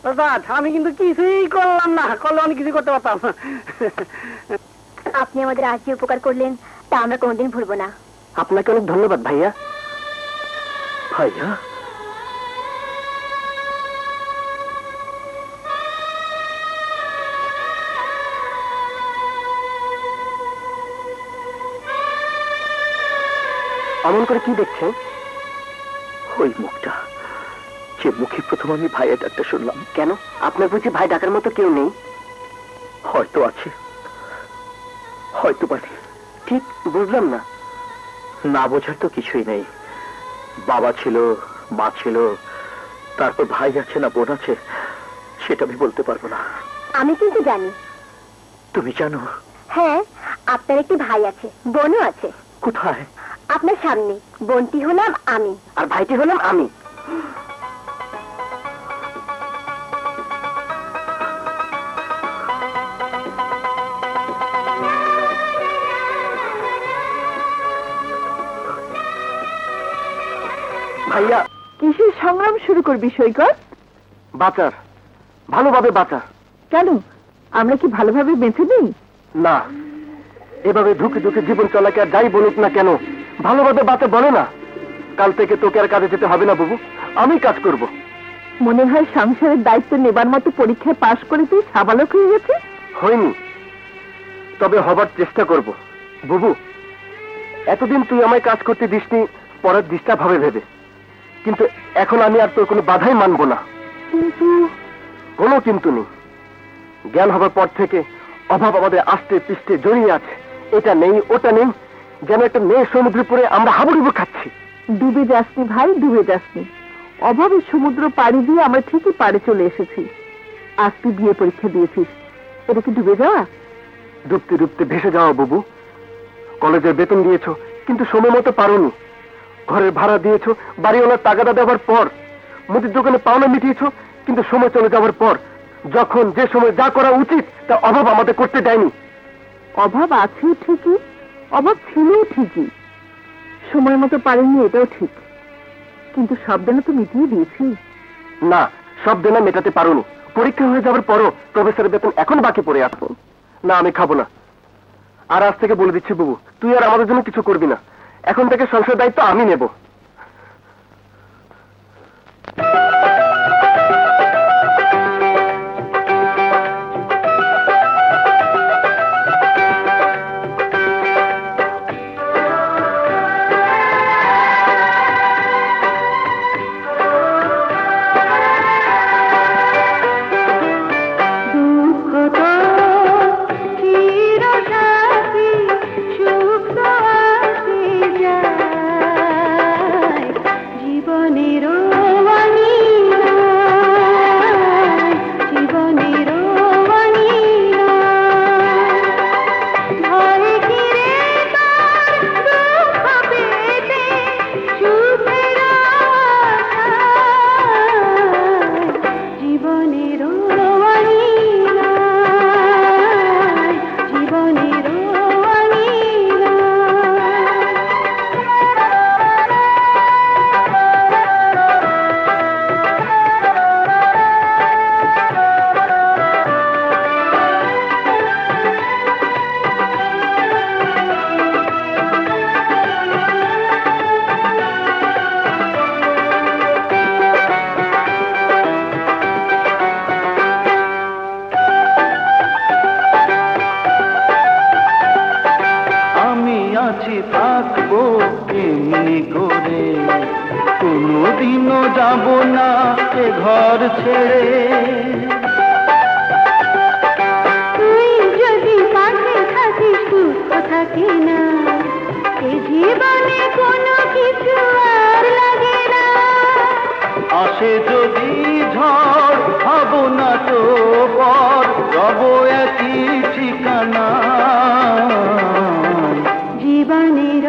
আমি কিন্তু কিছুই করলাম না, করলে অনেক কিছু করতে পারতাম। আপনি আমাদের আজ যে উপকার করলেন তা আমরা কোনোদিন ভুলবো না। আপনাকে অনেক ধন্যবাদ ভাইয়া। ভাইয়া অমন করে কি দেখছেন? ওই মুখটা, যে মুখে প্রথম আমি ভাইয়া ডাকটা শুনলাম। কেন, আপনার বুঝি ভাই ডাকার মতো কেউ নেই? হয়তো আছে, হয়তো পারি, ঠিক বুঝলাম না। না বোঝার তো কিছুই নেই। বাবা ছিল, মা ছিল, তারপর ভাই আছে না বোন আছে, সেটা আমি বলতে পারবো না। আমি কিন্তু জানি। তুমি জানো? হ্যাঁ, আপনার একটি ভাই আছে, বোনও আছে। কোথায়? আপনার সামনে। বোনটি হলাম আমি আর ভাইটি হলাম আমি। ভাইয়া, কিসের সংগ্রাম শুরু করবি সৈকত? বাঁচার, ভালোভাবে বাঁচার। কেন, আমরা কি ভালোভাবে বেঁচে নেই? না, এভাবে ধুকে ধুকে জীবন চলাকে আর যাই বলুক না কেন, ভালোভাবে বাঁচা বলে না। কাল থেকে তোকে আর কাজে যেতে হবে না বুবু, আমি কাজ করব। মনে হয় সংসারের দায়িত্ব নেবার মতো পরীক্ষায় পাশ করে তুই সাবালক হয়ে গেছিস। হয়নি, তবে হবার চেষ্টা করব। বুবু, এতদিন তুই আমায় কাজ করতে দিসনি পরের ডিস্টার্ব হবে ভেবে, কিন্তু এখন আমি আর তোর কোনো বাধাই মানব না। কিন্তু কোনো কিন্তু নেই। জ্ঞান হবার পর থেকে অভাব আমাদের আস্তে পিষ্টে জড়িয়ে আছে। এটা নেই ওটা নেই, যেন একটা মেয়ে সমুদ্রে পড়ে আমরা হাবুডুবু খাচ্ছি। ডুবে যাসনি ভাই, ডুবে যাসনি। অভাবের সমুদ্র পাড়ি দিয়ে আমরা ঠিকই পাড়ে চলে এসেছি। আজ তুই বিয়ে পরীক্ষা দিয়েছিস, এটা কি ডুবে যাওয়া? ডুবতে ডুবতে ভেসে যাওয়া বুবু। কলেজের বেতন দিয়েছো কিন্তু সময় মতো পারোনি। ঘরের ভাড়া দিয়েছো বাড়িওয়ালার টাকাটা দেওয়ার পর। মুদির দোকানে পাওনা মিটিয়েছো কিন্তু সময় চলে যাওয়ার পর। যখন যে সময় যা করা উচিত তা অভাব আমাদের করতে দেয়নি। অভাব আছে ঠিকই, অভাব ছিল ঠিকই, সময় মতো পারেনি এটাও ঠিক, কিন্তু সব দেনা তো মিটিয়ে দিয়েছি। না, সব দেনা মেটাতে পারোনি। পরীক্ষা হয়ে যাওয়ার পরও প্রফেসরের বেতন এখন বাকি পড়ে আছে। না, আমি খাবো না। আর আজ থেকে বলে দিচ্ছি বুবু, তুই আর আমাদের জন্য কিছু করবি না। এখন থেকে সংসার দায়িত্ব আমি নেব। কোনোদিনও যাব না এ ঘর ছেড়ে। তুই যদি পাশে থাকিস দুঃখ থাকে না, এ জীবনে কোনো কিছু আর লাগে না। আসে যদি ঝড় ভাবো না তো পর, রব একই ঠিকানা। জীবনের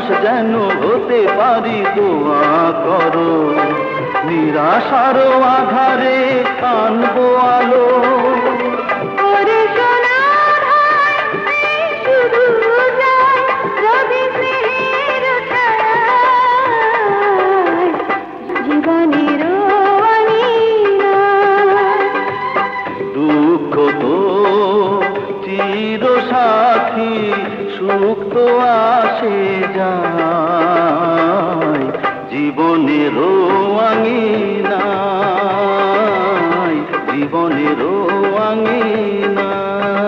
মানুষ যেন হতে পারি দোয়া করো, নিরাশারও আধারে আনবো আলো। ওরে সোনার হার, এই শুধু যায় রবি স্নেহের ছায়ায়, জীবনেরও অনিরায়। দুঃখ তো চির সাথী, সুখ তো আসে যায়, জীবনেরও আঙিনায়, জীবনেরও আঙিনায়।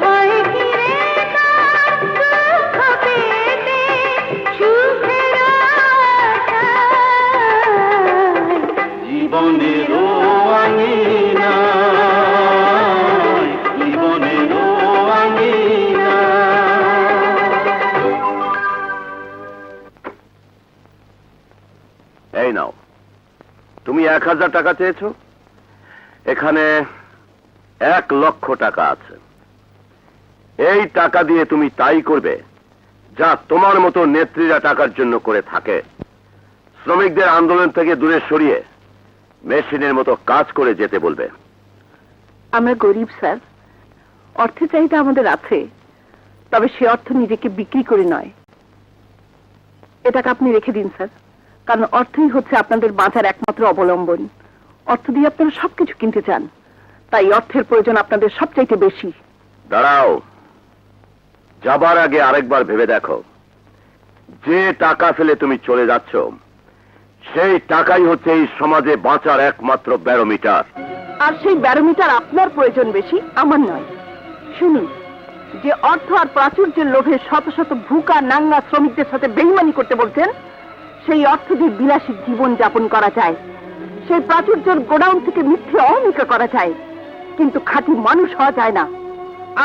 ভয় ঘিরে কার দুঃখ পেতে সুখের আশায়, জীবনেরও আঙিনায়, জীবনেরও আঙিনায়। এই নাও, তুমি 1000 টাকা চেয়েছো, এখানে 1,00,000 টাকা আছে। এই টাকা দিয়ে তুমি তাই করবে যা তোমার মতো নেত্রীরা টাকার জন্য করে থাকে। শ্রমিকদের আন্দোলন থেকে দূরে সরিয়ে মেশিনের মতো কাজ করে যেতে বলবে। আমরা গরিব স্যার, অর্থের চাহিদা আমাদের আছে, তবে সে অর্থ নিজেকে বিক্রি করে নয়। এ টাকা আপনি রেখে দিন স্যার, কারণ অর্থই হচ্ছে আপনাদের বাঁচার একমাত্র অবলম্বন। অর্থ দিয়ে আপনারা সবকিছু কিনতে চান, তাই অর্থের প্রয়োজন আপনাদের সবচাইতে বেশি। দাঁড়াও, যাবার আগে আরেকবার ভেবে দেখো, যে টাকা ফেলে তুমি চলে যাচ্ছ সেই টাকাই হচ্ছে এই সমাজে বাঁচার একমাত্র ব্যারোমিটার। আর সেই ব্যারোমিটার আপনার প্রয়োজন বেশি, আমার নয়। শুনুন, যে অর্থ আর প্রাচুর্যের লোভে শত শত ভুকা নাঙ্গা শ্রমিকদের সাথে বেইমানি করতে বলছেন, সেই অর্থ দিয়ে বিলাসী জীবন যাপন করা যায়, সেই প্রাচুর্যের গোডাউন থেকে মিথ্যে অহমিকা করা যায়, কিন্তু খাঁটি মানুষ হওয়া যায় না।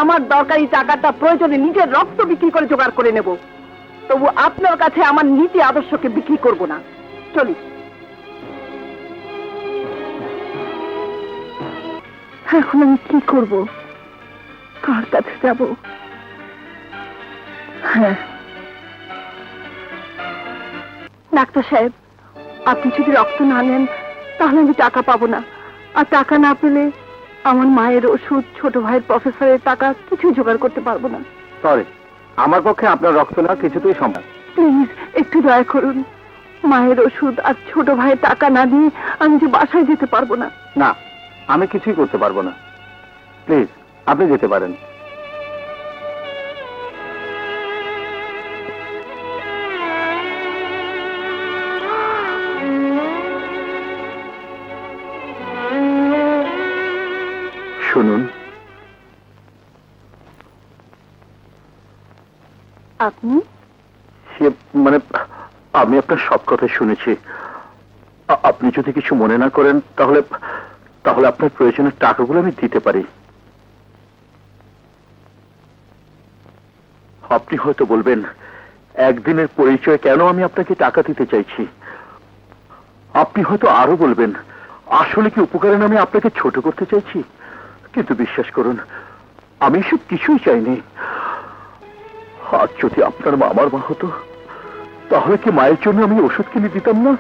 আমার দরকারি টাকাটা প্রয়োজনে নিজের রক্ত বিক্রি করে জোগাড় করে নেব, তবু আপনার কাছে আমার নীতি আদর্শকে বিক্রি করব না। চলি। এখন আমি কি করব? কার কাছে যাব? হ্যাঁ, ডাক্তার সাহেব, আপনি যদি রক্ত না নেন তাহলে আমি টাকা পাবো না, আর টাকা না পেলে আমার মায়ের ওষুধ, ছোট ভাইয়ের প্রফেসরের টাকা কিছু জোগাড় করতে পারবো না। সরি, আমার পক্ষে আপনার রক্ত না কিছুতেই সম্ভব। প্লিজ একটু দয়া করুন, মায়ের ওষুধ আর ছোট ভাইয়ের টাকা না দিয়ে আমি যে বাসায় যেতে পারবো না। না, আমি কিছুই করতে পারবো না। প্লিজ, আপনি যেতে পারেন। শুনুন, আপনি? সে মানে আমি আপনার সব কথা শুনেছি। আপনি যদি কিছু মনে না করেন তাহলে তাহলে আপনার প্রয়োজনের টাকাগুলো আমি দিতে পারি। আপনি হয়তো বলবেন, একদিনের পরিচয় কেন আমি আপনাকে টাকা দিতে চাইছি। আপনি হয়তো আরো বলবেন, আসলে কি উপকারে আমি আপনাকে ছোট করতে চাইছি। কিন্তু বিশ্বাস করুন, আমি সব কিছুই চাইনি। আজ যদি আপনার মা আমার মা হতো, তাহলে কি মায়ের জন্য আমি ওষুধ কিনে দিতাম না?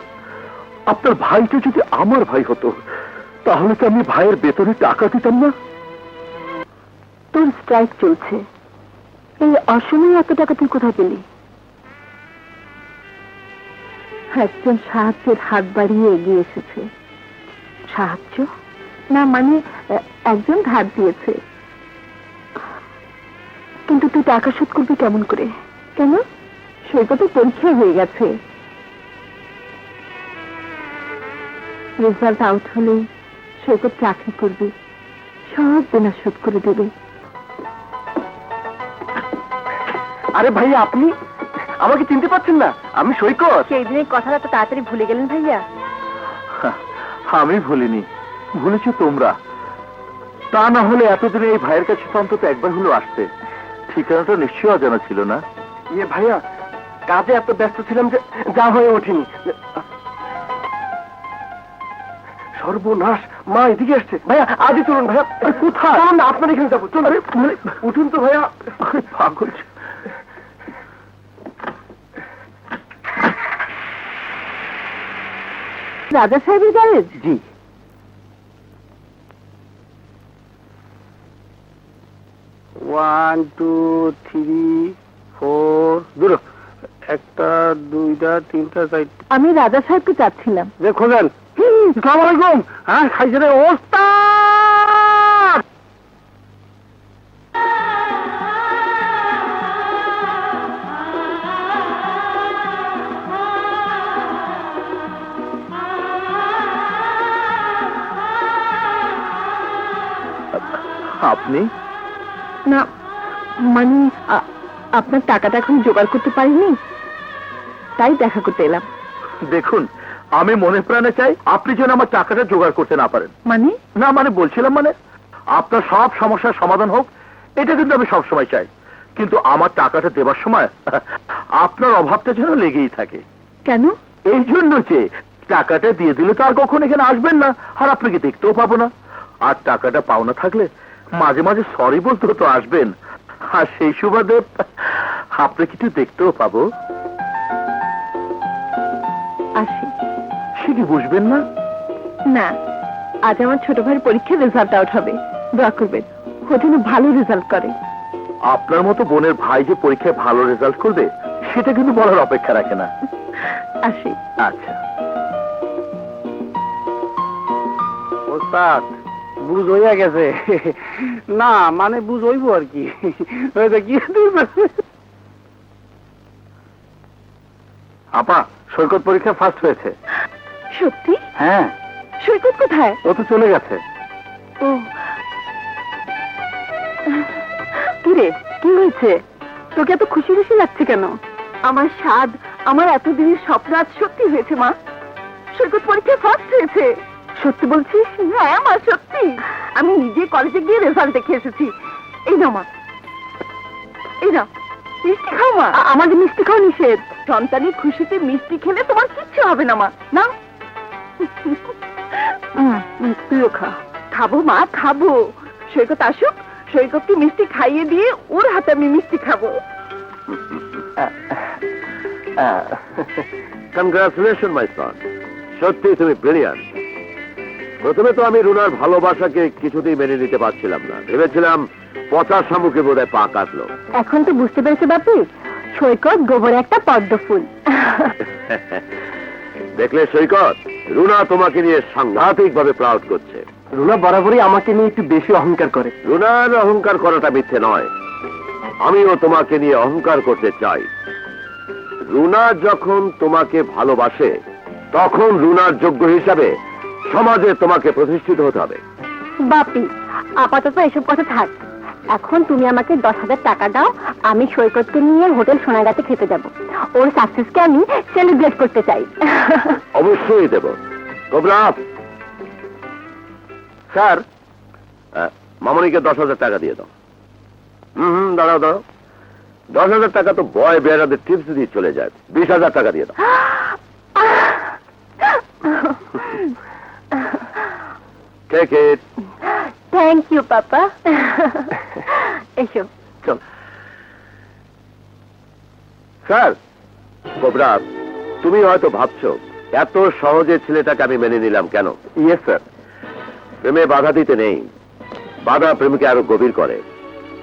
আপনার ভাইটা যদি আমার ভাই হতো, তাহলে কি আমি ভাইয়ের বেতনে টাকা দিতাম না? তোর স্ট্রাইক চলছে, এই অসময়ে এত টাকা তুই কোথায় পেলি? একজন সাহায্যের হাত বাড়িয়ে এগিয়ে এসেছে। সাহায্য না মানে একজন ধার দিয়েছে, কিন্তু তুই টাকা শোধ করবি কেমন করে? কেন? সৈকতের পরীক্ষা হয়ে গেছে, রেজাল্ট আউট হলে সৈকত চাকরি করবি, সব দেনা শোধ করে দেবে। আরে ভাইয়া, আপনি আমাকে চিনতে পারছেন না? আমি সৈকত। সেই দিনের কথাটা তো তাড়াতাড়ি ভুলে গেলেন ভাইয়া। আমি ভুলিনি, ভুলেছো তোমরা। তা না হলে এতদিনে এই ভাইয়ের কাছে তো অন্তত একবার হলো আসতে। ঠিকানাটা নিশ্চয়ই অজানা ছিল না। ইয়ে ভাইয়া, কাজে এত ব্যস্ত ছিলাম যে যা হয়ে ওঠেনি। সর্বনাশ, মা এদিকে আসছে। ভাইয়া আজই চলুন। ভাইয়া কোথায়? চলুন না, আপনার এখানে যাবো। চলুন, উঠুন তো ভাইয়া। পাগল। রাজা সাহেবের গ্যারেজ? জি। ওয়ান টু থ্রি ফোর, দুটো, একটা দুইটা তিনটা চারটা। আমি রাজা সাহেবকে চাচ্ছিলাম। যে খোঁজেন। আসসালামু আলাইকুম। হ্যাঁ, খাইছে রে ওস্তাদ। আপনি? না মানে আপনার টাকাটা এখন জোগাড় করতে পারিনি, তাই দেখা করতে এলাম। দেখুন, আমি মনে প্রাণে চাই আপনি যেন আমার টাকাটা জোগাড় করতে না পারেন। মানে? না মানে বলছিলাম মানে আপনার সব সমস্যার সমাধান হোক, এটা কিন্তু আমি সব সময় চাই, কিন্তু আমার টাকাটা দেবার সময় আপনার অভাবটা যেন লেগেই থাকে। কেন? এই জন্য যে টাকাটা দিয়ে দিলে তো আর কখন এখানে আসবেন না, আর আপনাকে দেখতেও পাবো না। আর টাকাটা পাওনা থাকলে মাঝে মাঝে সরি বলতে তো আসবেন, আর সেই সুবাদে আপনাকে একটু দেখতেও পাবো। আসি। সে কি বুঝবেন না? না, আজ আমার ছোট ভাইয়ের পরীক্ষার রেজাল্ট আউট হবে, দোয়া করবেন ও যেন ভালো রেজাল্ট করে। আপনার মতো বোনের ভাই যে পরীক্ষায় ভালো রেজাল্ট করবে সেটা কিন্তু বলার অপেক্ষা রাখে না। আসি। আচ্ছা ওস্তাদ, বুঝ হইয়া গেছে। না মানে বুঝ হইব আর কি। আপা, সৈকত পরীক্ষা ফার্স্ট হয়েছে। সত্যি? হ্যাঁ। সৈকত কোথায়? ও তো চলে গেছে। ও কিরে, কি হয়েছে? তোকে এত খুশি খুশি লাগছে কেন? আমার স্বাদ, আমার এতদিনের স্বপ্ন আজ সত্যি হয়েছে মা। সৈকত পরীক্ষায় ফার্স্ট হয়েছে। সত্যি বলছিস? হ্যাঁ মা, সত্যি। আমি নিজে কলেজে গিয়ে রেজাল্ট দেখে এসেছি। এই না মা, এই না, মিষ্টি খাও মা। আমাদের মিষ্টি খাওয়া নিষেধ। সন্তানের খুশিতে মিষ্টি খেলে তোমার কিচ্ছু হবে না মা। না তুইও খা। খাবো মা, খাবো। সৈকত আসুক, সৈকতকে মিষ্টি খাইয়ে দিয়ে ওর হাতে আমি মিষ্টি খাবো। কনগ্রাচুলেশন মাই সন, সত্যি তুমি ব্রিলিয়ান্ট। প্রথমে তো আমি রুনার ভালোবাসাকে কিছুতেই মেনে নিতে পারছিলাম না, ভেবেছিলাম পচা শামুকে বোধহয় পা কাটলো। এখন তো বুঝতে পেরেছি বাপি, সৈকত গোবরে একটা পদ্ম ফুল। দেখলে সৈকত, রুনা তোমাকে নিয়ে সাংঘাতিক ভাবে প্রাউড করছে। রুনা বরাবরই আমাকে নিয়ে একটু বেশি অহংকার করে। রুনার অহংকার করাটা মিথ্যে নয়, আমিও তোমাকে নিয়ে অহংকার করতে চাই। রুনা যখন তোমাকে ভালোবাসে তখন রুনার যোগ্য হিসাবে সমাজে তোমাকে প্রতিষ্ঠিত হতে হবে। বাপি, আপাতত এসব কথা থাক। এখন তুমি আমাকে 10,000 টাকা দাও, আমি সৈকতকে নিয়ে হোটেল সোনাগাতে খেতে যাব। ওর সাকসেসকে আমি সেলিব্রেট করতে চাই। অবশ্যই দেব। কোবরা স্যার, মামনিকে 10,000 টাকা দিয়ে দাও। দাঁড়াও দাঁড়াও, 10,000 টাকা তো বয় বেড়াদের টিপস দিয়ে চলে যায়, 20,000 টাকা দিয়ে দাও। Take it. Thank you papa. এসো। চল স্যার। কোবরা, তুমি হয়তো ভাবছো এত সহজে ছেলেটাকে আমি মেনে নিলাম কেন। ইয়েস স্যার, প্রেমে বাধা দিতে নেই, বাধা প্রেমকে আরো গভীর করে।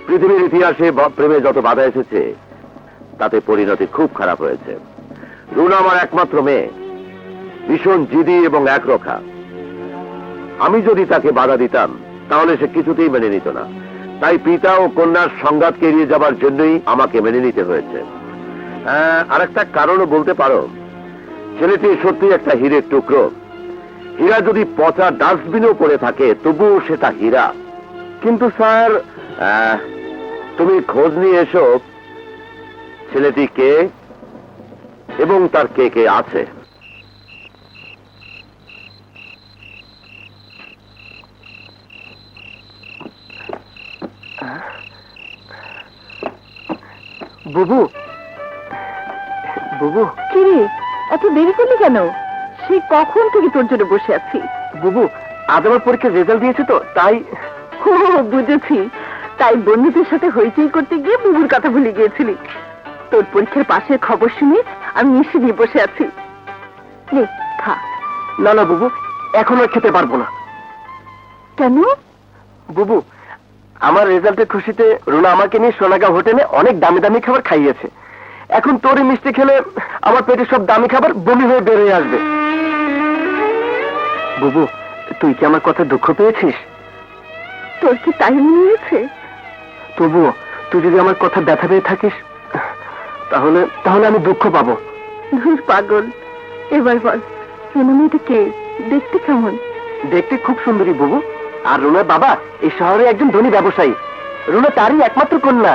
পৃথিবীর ইতিহাসে প্রেমে যত বাধা এসেছে তাতে পরিণতি খুব খারাপ হয়েছে। রুনা আমার একমাত্র মেয়ে, ভীষণ জিদি এবং একরোখা। আমি যদি তাকে বাধা দিতাম তাহলে সে কিছুতেই মেনে নিত না, তাই পিতা ও কন্যার সংঘাতকে এড়িয়ে যাবার জন্যই আমাকে মেনে নিতে হয়েছে। আরেকটা কারণও বলতে পারো, ছেলেটি সত্যি একটা হীরের টুকরো। হীরা যদি পচা ডাস্টবিনেও পড়ে থাকে তবুও সেটা হীরা। কিন্তু স্যার, তুমি খোঁজ নিয়ে এসো ছেলেটি কে এবং তার কে কে আছে। বুবু, বুবু। কি রে, এত দেরি করলি কেন? সেই কখন থেকে তোর জন্য বসে আছি। বুবু, আজ আমার পরীক্ষার রেজাল্ট দিয়েছে তো তাই। ও বুঝেছি, তাই বন্ধুদের সাথে হইচই করতে গিয়ে বুবুর কথা ভুলে গিয়েছিলি। তোর পরীক্ষার পাশের খবর শুনে আমি মিষ্টি নিয়ে বসে আছি। নে খা। না না বুবু, এখন আর খেতে পারবো না। কেন? বুবু, আমার রেজাল্টের খুশিতে রুনা আমাকে নিয়ে সোনাগা হোটেলে অনেক দামি দামি খাবার খাইয়েছে। এখন তোর এই মিষ্টি খেলে আমার পেটে সব দামি খাবার বমি হয়ে বের হয়ে আসবে। বুবু, তুই কি আমার কথা দুঃখ পেয়েছিস? তোর কি তাই মনে হয়েছে? তবুও তুই যদি আমার কথা ব্যথা পেয়ে থাকিস, তাহলে তাহলে আমি দুঃখ পাবো। ধুর পাগল, এবার বল রুনা মেয়েটা কে, দেখতে কেমন? দেখতে খুব সুন্দরী বুবু। আর রুনার বাবা এই শহরে একজন ধনী ব্যবসায়ী। রুনা তারই একমাত্র কন্যা।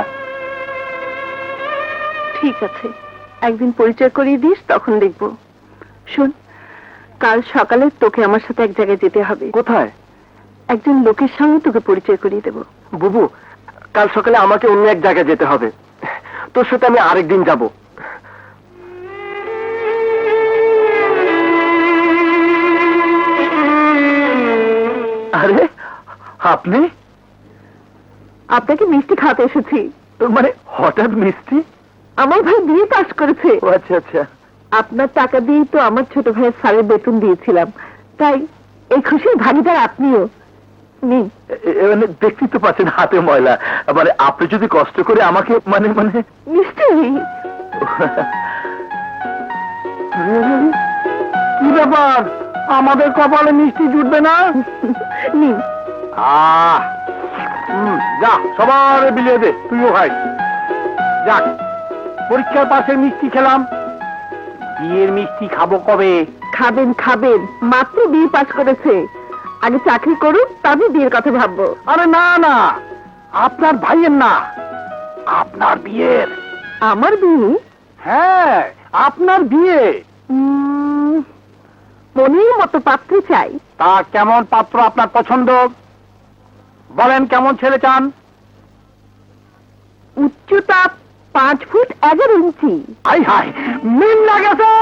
ঠিক আছে, একদিন পরিচয় করিয়ে দিস, তখন দেখবো। শোন, কাল সকালে তোকে আমার সাথে এক জায়গায় যেতে হবে। কোথায়? একজন লোকের সঙ্গে তোকে পরিচয় করিয়ে দেবো। বুবু, কাল সকালে আমাকে অন্য এক জায়গায় যেতে হবে। তোর সাথে আমি আরেকদিন যাব। আরে আপনি? আপনাকে মিষ্টি খাওয়াতে এসেছি। তোর মানে হঠাৎ মিষ্টি? আমার ভাই বিয়ে পাস করেছে। ও আচ্ছা আচ্ছা। আপনার টাকা দিয়েই তো আমার ছোট ভাইয়ের স্যারের বেতন দিয়েছিলাম, তাই এই খুশির ভাগিদার আপনিও। নিন। মানে দেখতেই তো পাচ্ছেন হাতে ময়লা। মানে আপনি যদি কষ্ট করে আমাকে মানে মানে নিশ্চয়ই। কি ব্যাপার, আমাদের কপালে মিষ্টি জুটবে না? নিন। যা সবার বিলিয়ে দে, তুইও ভাই। যাক, পরীক্ষার পাশের মিষ্টি খেলাম, বিয়ের মিষ্টি খাবো কবে? খাবেন খাবেন, মাত্র বিয়ে পাস করেছে, আগে চাকরি করুন, তবে বিয়ের কথা ভাববো। আরে না না, আপনার ভাইয়ের না, আপনার বিয়ের। আমার বিয়ে? হ্যাঁ, আপনার বিয়ে। মনের মতো পাত্র চাই। তা কেমন পাত্র আপনার পছন্দ? বলেন কেমন ছেলে চান? উচ্চতা 5 ফুট 11 ইঞ্চি। হাই হাই, মিল লাগেছে।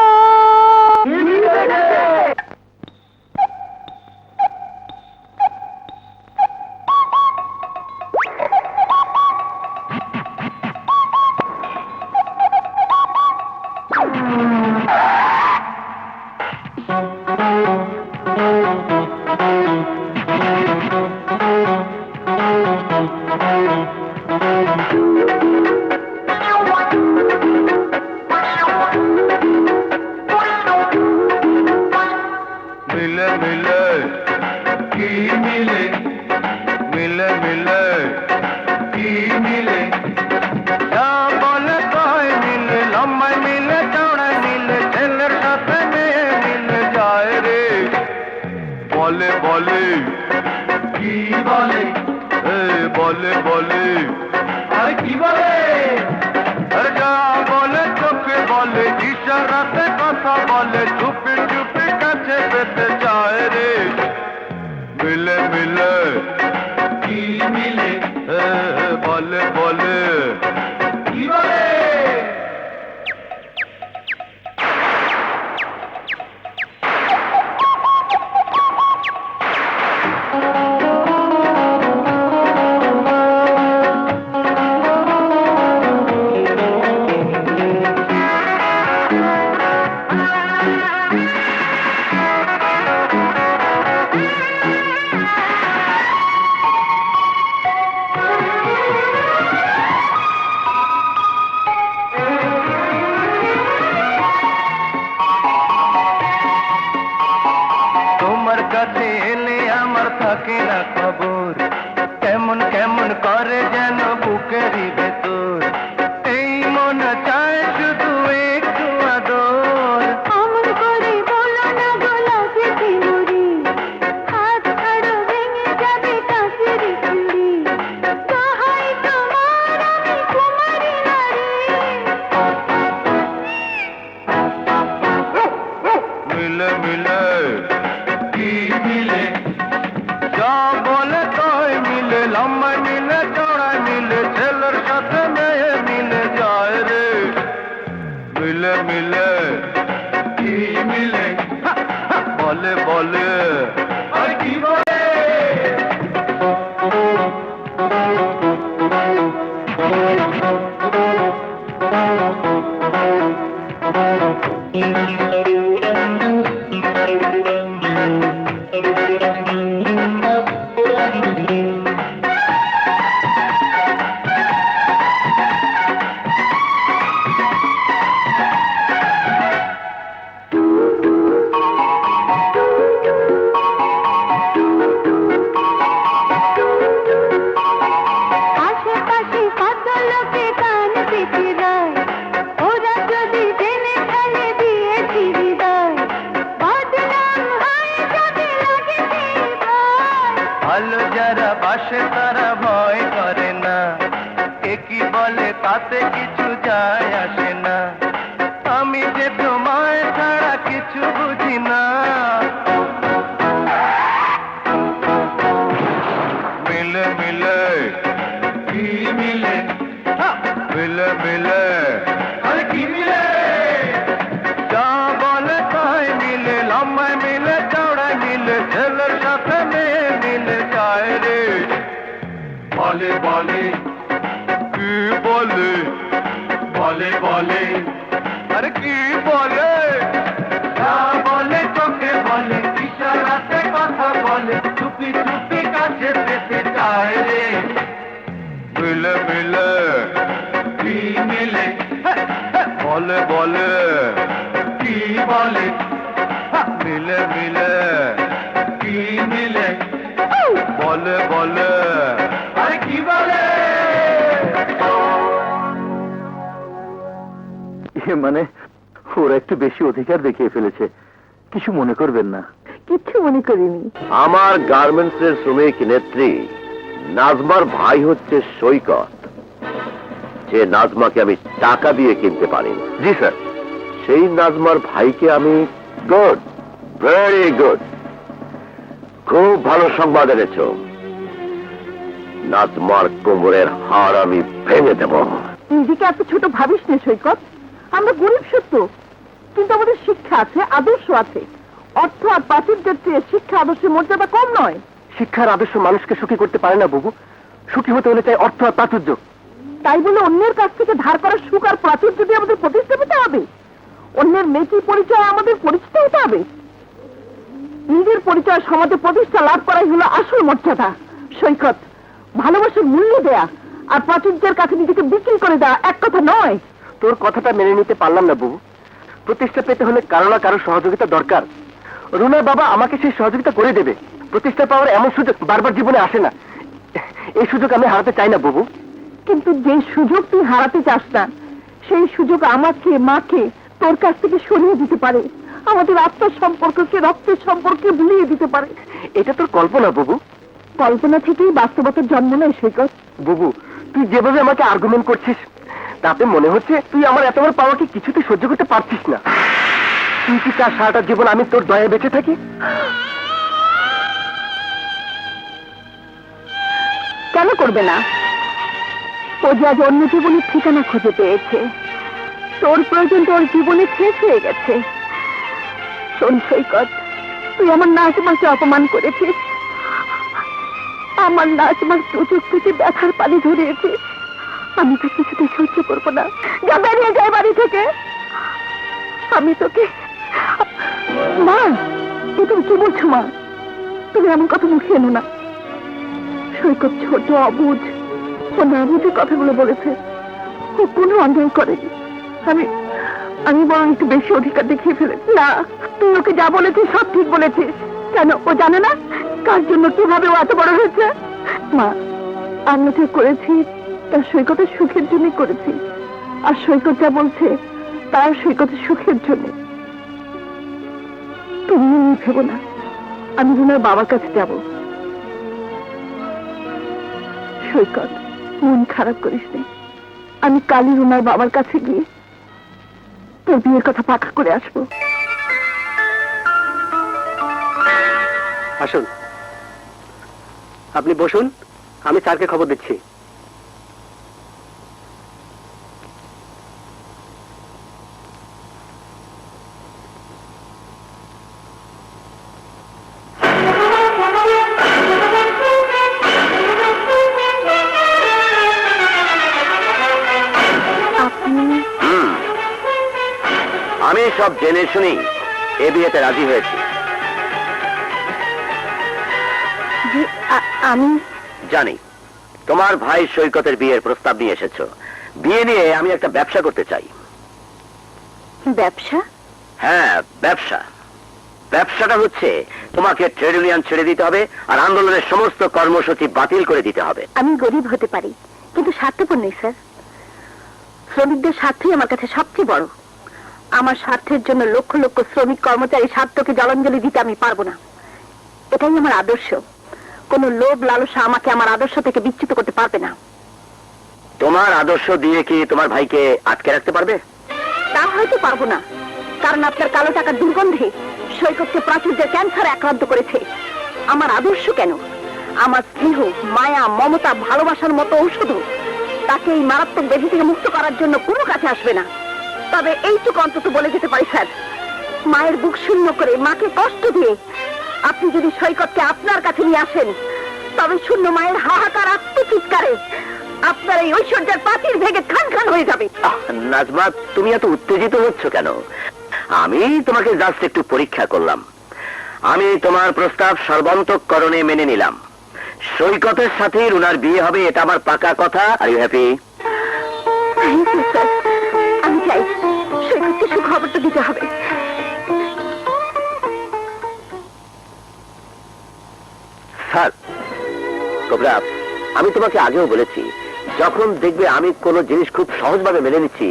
মিলে মিলে কি মিলে, মিলে মিলে কি মিলে, যা বলে তাই মিলে, লম্বায় মিলে, চওড়ায় মিলে, ছেলের সাথে মেয়ে মিলে যায় রে। বলে বলে কি বলে, বলে বলে আর কি বলে, আর যা বলে চোখে বলে, ইশারাতে কথা বলে, চুপি চুপি কাছে পেতে চায় রে। মিলে মিলে কি মিলে, বলে বলে কি বলে। তোমার কাছে এলে আমার থাকে না খবর, কেমন কেমন করে যেন বুকেরই ভেতর, এই মন চায় শুধু একটু আদর। অমন করে বলো না গোলাপে শিমুরি, হাত ছাড়ো ভেঙে যাবে কাছের চুড়ি, সহায় তোমার আমি কুমারী নারী। মিলে মিলে কি মিলে, যা বলে তাই মিলে, লম্বায় মিলে, চড়ায় মিলে, ছেলের সাথে মেয়ে মিলে যায় রে। মিলে মিলে কি মিলে, বলে বলে আর কি বলে। আসে তারা ভয় করে না, কে কি বলে তাতে কিছু যায় আসে না, আমি যে তোমায় ছাড়া কিছু বুঝি না। মিলে মিলে কি মিলে, মিলে মিলে আরে কি মিলে, যা বলে তাই মিলে, লম্বায় মিলে চওড়ায় মিলে, ছেলের সাথে মেয়ে মিলে যায় রে। বলে বলে কি বলে, বলে বলে আরে কি বলে, যা বলে চোখে বলে, ইশারাতে কথা বলে, চুপি চুপি কাছে পেতে চায় রে। মিলে মিলে কি মিলে, বলে বলে কি বলে, মিলে মিলে কি মিলে, বলে বলে আরে কি বলে। মানে ওরা একটু বেশি অধিকার দেখিয়ে ফেলেছে, কিছু মনে করবেন না। কিচ্ছু মনে করিনি। আমার গার্মেন্টসের শ্রমিক নেত্রী নাজমার ভাই হচ্ছে সৈকত, যে নাজমাকে আমি টাকা দিয়ে কিনতে পারি। জি স্যার। সেই নাজমার ভাইকে আমি গুড, ভেরি গুড, খুব ভালো সংবাদ এনেছ। নাজমার কোমরের হাড় আমি ভেঙে দেব। নিজেকে এত ছোট ভাবিস না সৈকত, আমরা গরিব সত্য, কিন্তু আমাদের শিক্ষা আছে, আদর্শ আছে। অর্থ আর প্রাচুর্যের চেয়ে শিক্ষা আদর্শের মর্যাদা কম নয়। শিক্ষার আদর্শ মানুষকে সুখী করতে পারে না বুবু, সুখী হতে হলে চাই অর্থ আর প্রাচুর্য। তাই বলে অন্যের কাছ থেকে ধার করা সুখ আর প্রাচুর্য দিয়ে আমাদের প্রতিষ্ঠা পেতে হবে? অন্যের মেকি পরিচয় আমাদের পরিচিত হতে হবে? নিজের পরিচয় সমাজে প্রতিষ্ঠা লাভ করাই হলো আসল মর্যাদা। সৈকত, ভালোবাসার মূল্য দেয়া আর প্রাচুর্যের কাছে নিজেকে বিক্রি করে দেওয়া এক কথা নয়। তোর কথাটা মেনে নিতে পারলাম না বুবু। প্রতিষ্ঠা পেতে হলে কারো না কারো সহযোগিতা দরকার। রুনার বাবা আমাকে সেই সহযোগিতা করে দেবে। প্রতিষ্ঠা পাওয়ার এমন সুযোগ বারবার জীবনে আসে না, এই সুযোগ আমি হারাতে চাই না বুবু। কিন্তু যে সুযোগ তুই হারাতে চাস না, সেই সুযোগ আমাকে, মাকে তোর কাছ থেকে সরিয়ে দিতে পারে, আমাদের আত্মার সম্পর্ককে, রক্তের সম্পর্কে ভুলিয়ে দিতে পারে। এটা তোর কল্পনা বুবু। কল্পনা থেকেই বাস্তবতার জন্ম নেয় সৈকত। বুবু, তুই যেভাবে আমাকে আর্গুমেন্ট করছিস তাতে মনে হচ্ছে তুই আমার এতবার পাওয়াকে কিছুতে সহ্য করতে পারছিস না। তুই কি চাস সারাটা জীবন আমি তোর দয়ায় বেঁচে থাকি? কেন করবে না? ও যে আজ অন্য জীবনের ঠিকানা খুঁজে পেয়েছে, তোর প্রয়োজন তোর জীবনে শেষ হয়ে গেছে। শোন সৈকত, তুই আমার নাজমাকে অপমান করেছিস, আমার নাজমার চোখ থেকে ব্যথার পানি ধরিয়েছিস। আমি তো কিছুতে সহ্য করবো না। যা, বেরিয়ে যায় বাড়ি থেকে। আমি তোকে মা, তুমি কি বলছো মা? তুমি এমন কথা মুখে এনো না। সৈকত ছোট, অবুঝ, ও না বুঝে কথাগুলো বলেছে। ও কোনো অন্যায় করেনি। আমি বরং একটু বেশি অধিকার দেখিয়ে ফেলেছি। না, তুই ওকে যা বলেছিস সব ঠিক বলেছিস। কেন ও জানে না কার জন্য কিভাবে ও এত বড় হয়েছে? মা, আমি যা করেছি তার সৈকতের সুখের জন্য করেছি, আর সৈকত যা বলছে তার সৈকতের সুখের জন্য। তুমি ভেবো না আমি রুনার বাবার কাছে যাব। সৈকত, মন খারাপ করিস নে। আমি কালই রুনার বাবার কাছে গিয়ে তোর বিয়ের কথা পাকা করে আসবো। আসুন, আপনি বসুন, আমি স্যারকে খবর দিচ্ছি। আমি সব জেনে শুনি এ বিয়েতে রাজি হয়েছি। আমি জানি তোমার ভাই সৈকতের বিয়ের প্রস্তাব নিয়ে এসেছো। বিয়ে নিয়ে আমি একটা ব্যবসা করতে চাই। ব্যবসা? হ্যাঁ, ব্যবসা। ব্যবসাটা হচ্ছে তোমাকে ট্রেড ইউনিয়ন ছেড়ে দিতে হবে আর আন্দোলনের সমস্ত কর্মসূচি বাতিল করে দিতে হবে। আমি গরিব হতে পারি, কিন্তু স্বার্থপর নেই স্যার। শ্রমিকদের স্বার্থই আমার কাছে সবচেয়ে বড়। আমার স্বার্থের জন্য লক্ষ লক্ষ শ্রমিক কর্মচারী স্বার্থকে জলাঞ্জলি দিতে আমি পারবো না। এটাই আমার আদর্শ। কোনো লোভ লালসা আমাকে আমার আদর্শ থেকে বিচ্যুত করতে পারবে না। তোমার আদর্শ দিয়ে কি তোমার ভাইকে আটকে রাখতে পারবে? তা হয়তো পারবো না, কারণ আপনার কালো টাকার দুর্গন্ধে সৈকতকে প্রাচুর্যের ক্যান্সার আক্রান্ত করেছে। আমার আদর্শ কেন, আমার স্নেহ, মায়া, মমতা, ভালোবাসার মতো ঔষধ তাকে এই মারাত্মক ব্যাধি থেকে মুক্ত করার জন্য কোনো কাছে আসবে না। তবে এইটুকু অন্তত বলে যেতে পারি স্যার, মায়ের বুক শূন্য করে মাকে কষ্ট দিয়ে আপনি যদি সৈকতকে আপনার কাছে নিয়ে আসেন, তবে শূন্য মায়ের হাহাকার আত্মচিৎকারে আপনার এই ঐশ্বর্যের প্রাচীর ভেঙে খান খান হয়ে যাবে। নাজমা, তুমি এত উত্তেজিত হচ্ছ কেন? আমি তোমাকে জাস্ট একটু পরীক্ষা করলাম। আমি তোমার প্রস্তাব সর্বান্তকরণে মেনে নিলাম। সৈকতের সাথে রুনার বিয়ে হবে, এটা আমার পাকা কথা। Are you happy? Thank you sir, আমি চাই সৈকতকে সুখবরটা দিতে হবে। স্যার, কোবরা, আমি তোমাকে আগেও বলেছি, যখন দেখবে আমি কোনো জিনিস খুব সহজভাবে মেনে নিচ্ছি,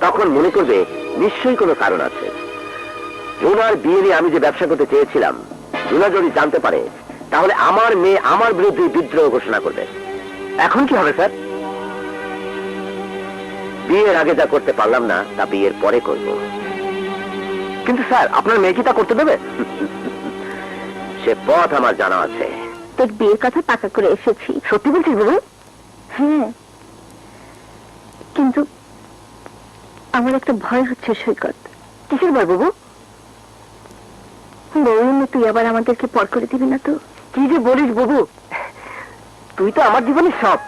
তখন মনে করবে নিশ্চয়ই কোনো কারণ আছে। রুনার বিয়ে নিয়ে আমি যে ব্যবসা করতে চেয়েছিলাম, রুনা যদি জানতে পারে, তাহলে আমার মেয়ে আমার বিরুদ্ধে বিদ্রোহ ঘোষণা করবে। এখন কি হবে স্যার? বিয়ের আগে যা করতে পারলাম না, তা বিয়ের পরে করব। কিন্তু স্যার, আপনার মেয়ে কি তা করতে দেবে? সে পথ আমার জানা আছে। তোর বিয়ের কথা পাকা করে এসেছি। সত্যি বলছিস বাবু? হ্যাঁ, কিন্তু আমার একটা ভয় হচ্ছে সৈকত। কিসের ভয় বাবু? বউয়ের তুই আবার আমাদেরকে পর করে দিবি না তো? কি যে বলিস বাবু, তুই তো আমার জীবনের সব।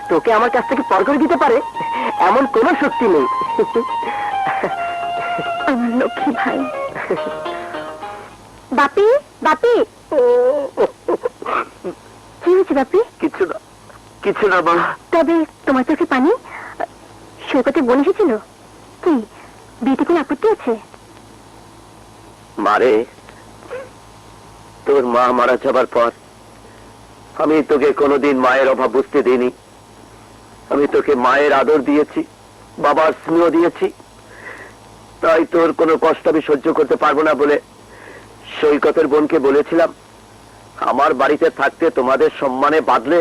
তোকে আমার কাছ থেকে পর করে দিতে পারে এমন কোন শক্তি নেই। আমার লক্ষ্মী ভাই। বাপি, বাপি, কি হয়েছে বাপি? কিছু না, কিছু না বাবা। তবে তোমার চোখে পানি? সৈকতে বোন এসেছিল কি? বিয়েতে কোনো আপত্তি আছে? মারে, তোর মা মারা যাবার পর আমি তোকে কোনোদিন মায়ের অভাব বুঝতে দিইনি। আমি তোকে মায়ের আদর দিয়েছি, বাবার স্নেহ দিয়েছি। তাই তোর কোনো কষ্ট আমি সহ্য করতে পারবো না বলে সৈকতের বোনকে বলেছিলাম, আমার বাড়িতে থাকতে তোমাদের সম্মানে বাঁধলে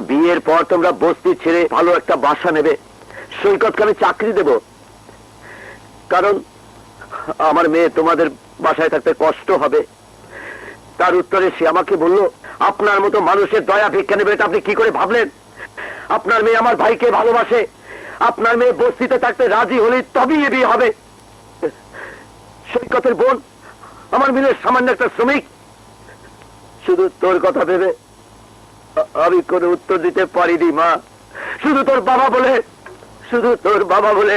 বিয়ের পর তোমরা বস্তি ছেড়ে ভালো একটা বাসা নেবে, সৈকতকে আমি চাকরি দেব। কারণ আমার মেয়ে তোমাদের বাসায় থাকতে কষ্ট হবে। তার উত্তরে সে আমাকে বলল, আপনার মতো মানুষের দয়া ভিক্ষা নেবে এটা আপনি কি করে ভাবলেন? আপনার মেয়ে আমার ভাইকে ভালোবাসে, আপনার মেয়ে বস্তিতে থাকতে রাজি হলে তবেই এ বিয়ে হবে। সৈকতের বোন আমার মিলের সামান্য একটা শ্রমিক। শুধু তোর কথা ভেবে আমি কোনো উত্তর দিতে পারিনি মা। শুধু তোর বাবা বলে, শুধু তোর বাবা বলে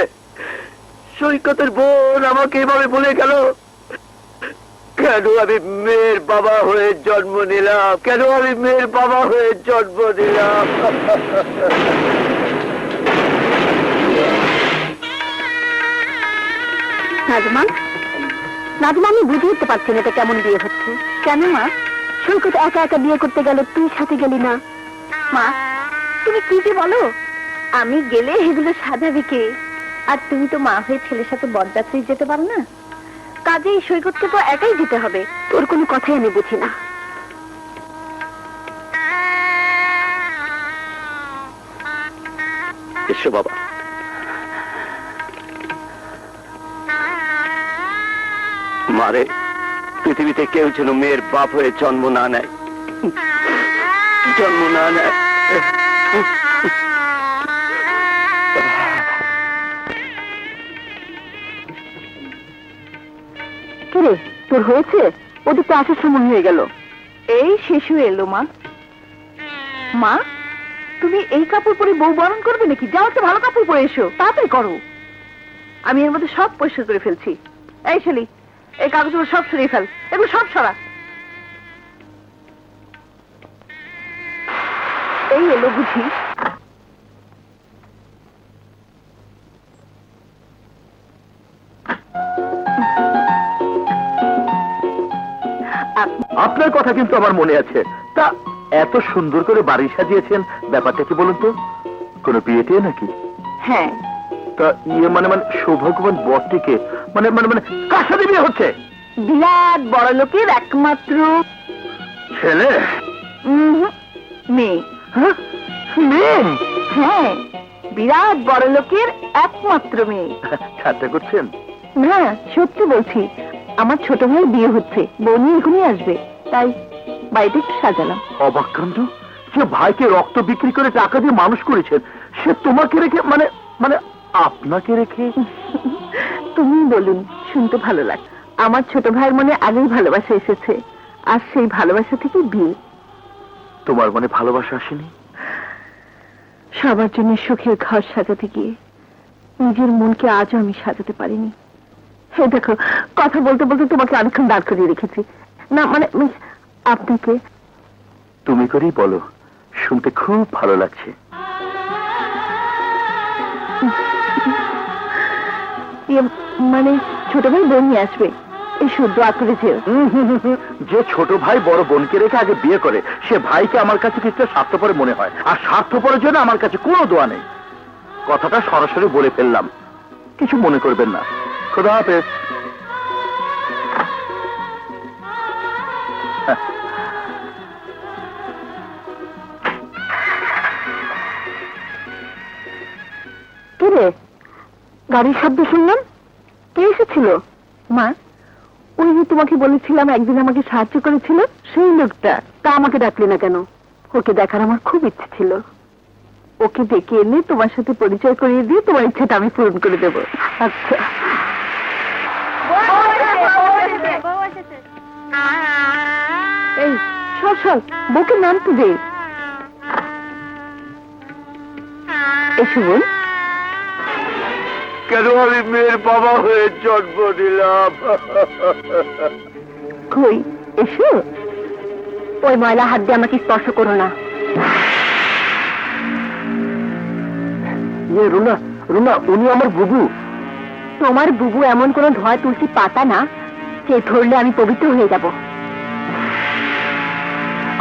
সৈকতের বোন আমাকে এভাবে বলে গেল। কেন আমি মেয়ের বাবা হয়ে জন্ম নিলাম? কেন আমি মেয়ের বাবা হয়ে জন্ম নিলাম? নাজমা, নাজমা, আমি বুঝে উঠতে পারছি না এটা কেমন বিয়ে হচ্ছে। কেন মা? সৈকত একা একা বিয়ে করতে গেল, তুই সাথে গেলি না। মা, তুমি কি যে বলো? আমি গেলে এগুলো সাজাবে কে? আর তুমি তো মা হয়ে ছেলের সাথে বরযাত্রী যেতে পারো না। কাজেই সৈকতকে তো একাই যেতে হবে। তোর কোনো কথাই আমি বুঝি না। এসো বাবা। মারে, পৃথিবীতে কেউ যেন মেয়ের বাপ হয়ে জন্ম না নেয়, জন্ম না নেয়। কিরে, তোর হয়েছে? ওদের তো আসার সময় হয়ে গেল। এই শেষ হয়ে এলো মা। মা, তুমি এই কাপড় পরে বউ বরণ করবে নাকি? যাও একটা ভালো কাপড় পরে এসো, তাড়াতাড়ি করো। আমি এর মধ্যে সব পরিষ্কার করে ফেলছি। এই শালি, এই কাগজগুলো সব সরিয়ে ফেল, এগুলো সব সরা। এই এলো বুঝি। আপনার কথা কিন্তু আমার মনে আছে। তা এত সুন্দর করে বাড়ি সাজিয়েছেন, ব্যাপারটা কি বলুন তো? কোনো বিয়েতে নাকি? হ্যাঁ। তা ইয়ে মানে মানে সৌভাগ্যবান বরটিকে মানে মানে মানে কার সাথে বিয়ে হচ্ছে? বিরাট বড় লোকের একমাত্র ছেলে। মেয়ে। হ্যাঁ, মেয়ে? হ্যাঁ, বিরাট বড় লোকের একমাত্র মেয়ে। ঠাট্টা করছেন? না, সত্যি বলছি, আমার ছোট ভাই বিয়ে হচ্ছে, বোনই এখনই আসবে, তাই বাড়িতে একটু সাজালাম। অবাক কাণ্ড! যে ভাইকে রক্ত বিক্রি করে টাকা দিয়ে মানুষ করেছেন, সে তোমাকে রেখে মানে মানে আপনাকে রেখে? তুমি বলুন, শুনতে ভালো লাগে। আমার ছোট ভাইয়ের মনে আগেই ভালোবাসা এসেছে, আর সেই ভালোবাসা থেকে বিয়ে। তোমার মনে ভালোবাসা আসেনি? সবার জন্য সুখের ঘর সাজাতে গিয়ে নিজের মনকে আজও আমি সাজাতে পারিনি। হে দেখো, কথা বলতে বলতে তোমাকে অনেকক্ষণ দাঁড় করিয়ে রেখেছি। না মানে আপনাকে। তুমি করেই বলো, শুনতে খুব ভালো লাগছে। মানে ছোট ভাই বোন নিয়ে আসবে, এই শুদ্ধ আঁকড়ে যেও। যে ছোট ভাই বড় বোনকে রেখে আগে বিয়ে করে, সে ভাইকে আমার কাছে কিছুটা স্বার্থপর মনে হয়, আর স্বার্থপরের জন্য আমার কাছে কোনো দোয়া নেই। কথাটা সরাসরি বলে ফেললাম, কিছু মনে করবেন না। খোদা হাফেজ। কি রে, গাড়ির শব্দ শুনলাম, কে এসেছিল? মা, ওই যে তোমাকে বলেছিলাম একদিন আমাকে সাহায্য করেছিল, সেই লোকটা। তা আমাকে ডাকলে না কেন? ওকে দেখার আমার খুব ইচ্ছে ছিল। ওকে ডেকে এনে তোমার সাথে পরিচয় করিয়ে দিয়ে তোমার ইচ্ছেটা আমি পূরণ করে দেব। আচ্ছা। এই সর সর, বউকে নামতে দে। এসো বোন। কেন আমি মেয়ের বাবা হয়ে জন্ম দিলাম? কই, এসো। ওই ময়লা হাত দিয়ে আমাকে স্পর্শ করো না। রুনা, রুনা, উনি আমার বুবু। তোমার বুবু এমন কোন ধোয়া তুলসী পাতা না যে ধরলে আমি পবিত্র হয়ে যাব।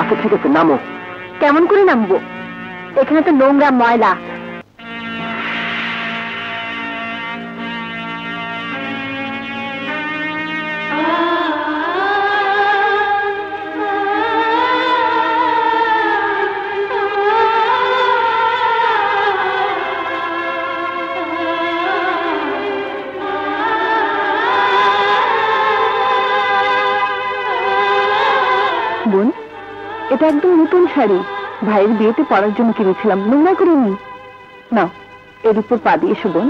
আচ্ছা ঠিক আছে, নামো। কেমন করে নামবো? এখানে তো নোংরা ময়লা। বোন, এটা একদম নতুন শাড়ি, ভাইয়ের বিয়েতে পরার জন্য কিনেছিলাম, নোংরা করিনি। নাও, এর উপর পা দিয়ে এসো বোন।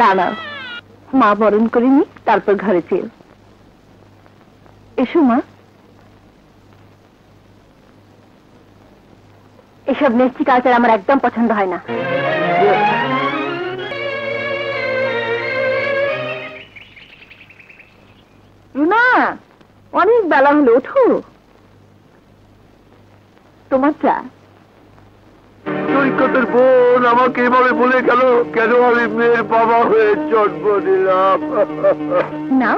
দাঁড়াও, মা বরণ করে নি, তারপর ঘরে চেয়ে। এসো মা। এসব নেস্টি কালচার আমার একদম পছন্দ হয় না। রুনা, অনেক বেলা হলো, ওঠো। তোমার চা। সৈকতের বোন আমাকে এভাবে বলে গেল, কেন আমি মেয়ের বাবা হয়ে জন্ম দিলাম? না,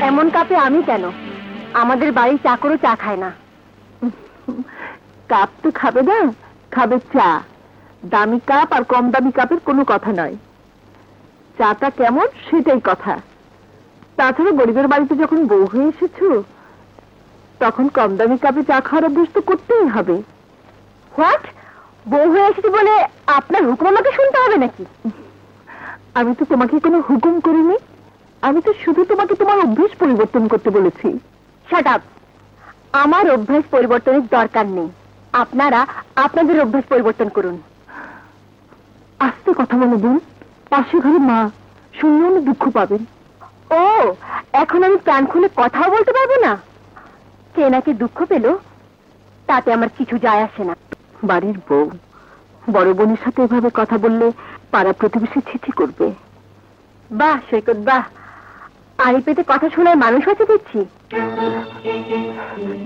এমন কাপে আমি কেন? আমাদের বাড়ির চাকরও চা খায় না। কাপ তো খাবে না, খাবে চা। দামি কাপ আর কম দামি কাপের কোনো কথা নয়, চাটা কেমন সেটাই কথা। তাছাড়া গরিবের বাড়িতে যখন বউ হয়ে এসেছো, তখন কম দামি কাপে চা খাওয়ার অভ্যাস তো করতেই হবে। হোয়াট? বউ হয়ে এসেছি বলে আপনার হুকুম আমাকে শুনতে হবে নাকি? আমি তো তোমাকে কোনো হুকুম করিনি, আমি তো শুধু তোমাকে তোমার অভ্যাস পরিবর্তন করতে বলেছি। Shut up! আমার অভ্যাস পরিবর্তনের দরকার নেই, আপনারা আপনাদের অভ্যাস পরিবর্তন করুন। আস্তে কথা বলো বোন, পাশে ঘরে মা শুনলে উনি দুঃখ পাবেন। ও, এখন আমি প্রাণ খুলে কথাও বলতে পারবো না? কে নাকি দুঃখ পেল তাতে আমার কিছু যায় আসে না। বাড়ির বউ বড় বোনের সাথে এভাবে কথা বললে পাড়া প্রতিবেশী ছিছি করবে। বাহ সৈকত, বাহ! আড়ি পেতে কথা শোনার মানুষ আছে দেখছি।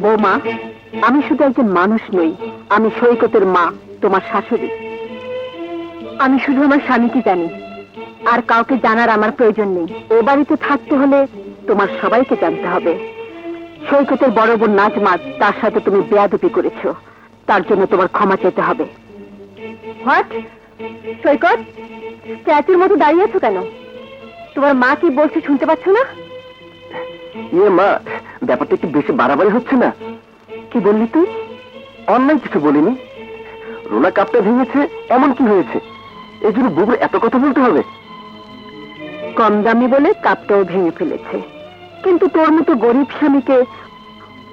বৌমা, আমি শুধু একজন মানুষ নই, আমি সৈকতের মা, তোমার শাশুড়ি। আমি শুধু আমার স্বামীকে জানি, আর কাউকে জানার আমার প্রয়োজন নেই। এ বাড়িতে থাকতে হলে তোমার সবাইকে জানতে হবে। সৈকতের বড় বোন নাজমা, তার সাথে তুমি বেয়াদবি করেছো, তার জন্য তোমার ক্ষমা চাইতে হবে। হোয়াট? সৈকত, স্ট্যাচুর মতো দাঁড়িয়ে আছো কেন? তোমার মা কি বলছে শুনতে পাচ্ছ না? ইয়ে মা, ব্যাপারটা একটু বেশি বাড়াবাড়ি হচ্ছে না? কি বললি তুই? অন্যায় কিছু বলিনি। রোনা কাপটা ভেঙেছে, এমন কি হয়েছে? এই জন্য বুবুর এত কথা বলতে হবে? কম দামি বলে কাপটাও ভেঙে ফেলেছে, কিন্তু তোর মতো গরিব স্বামীকে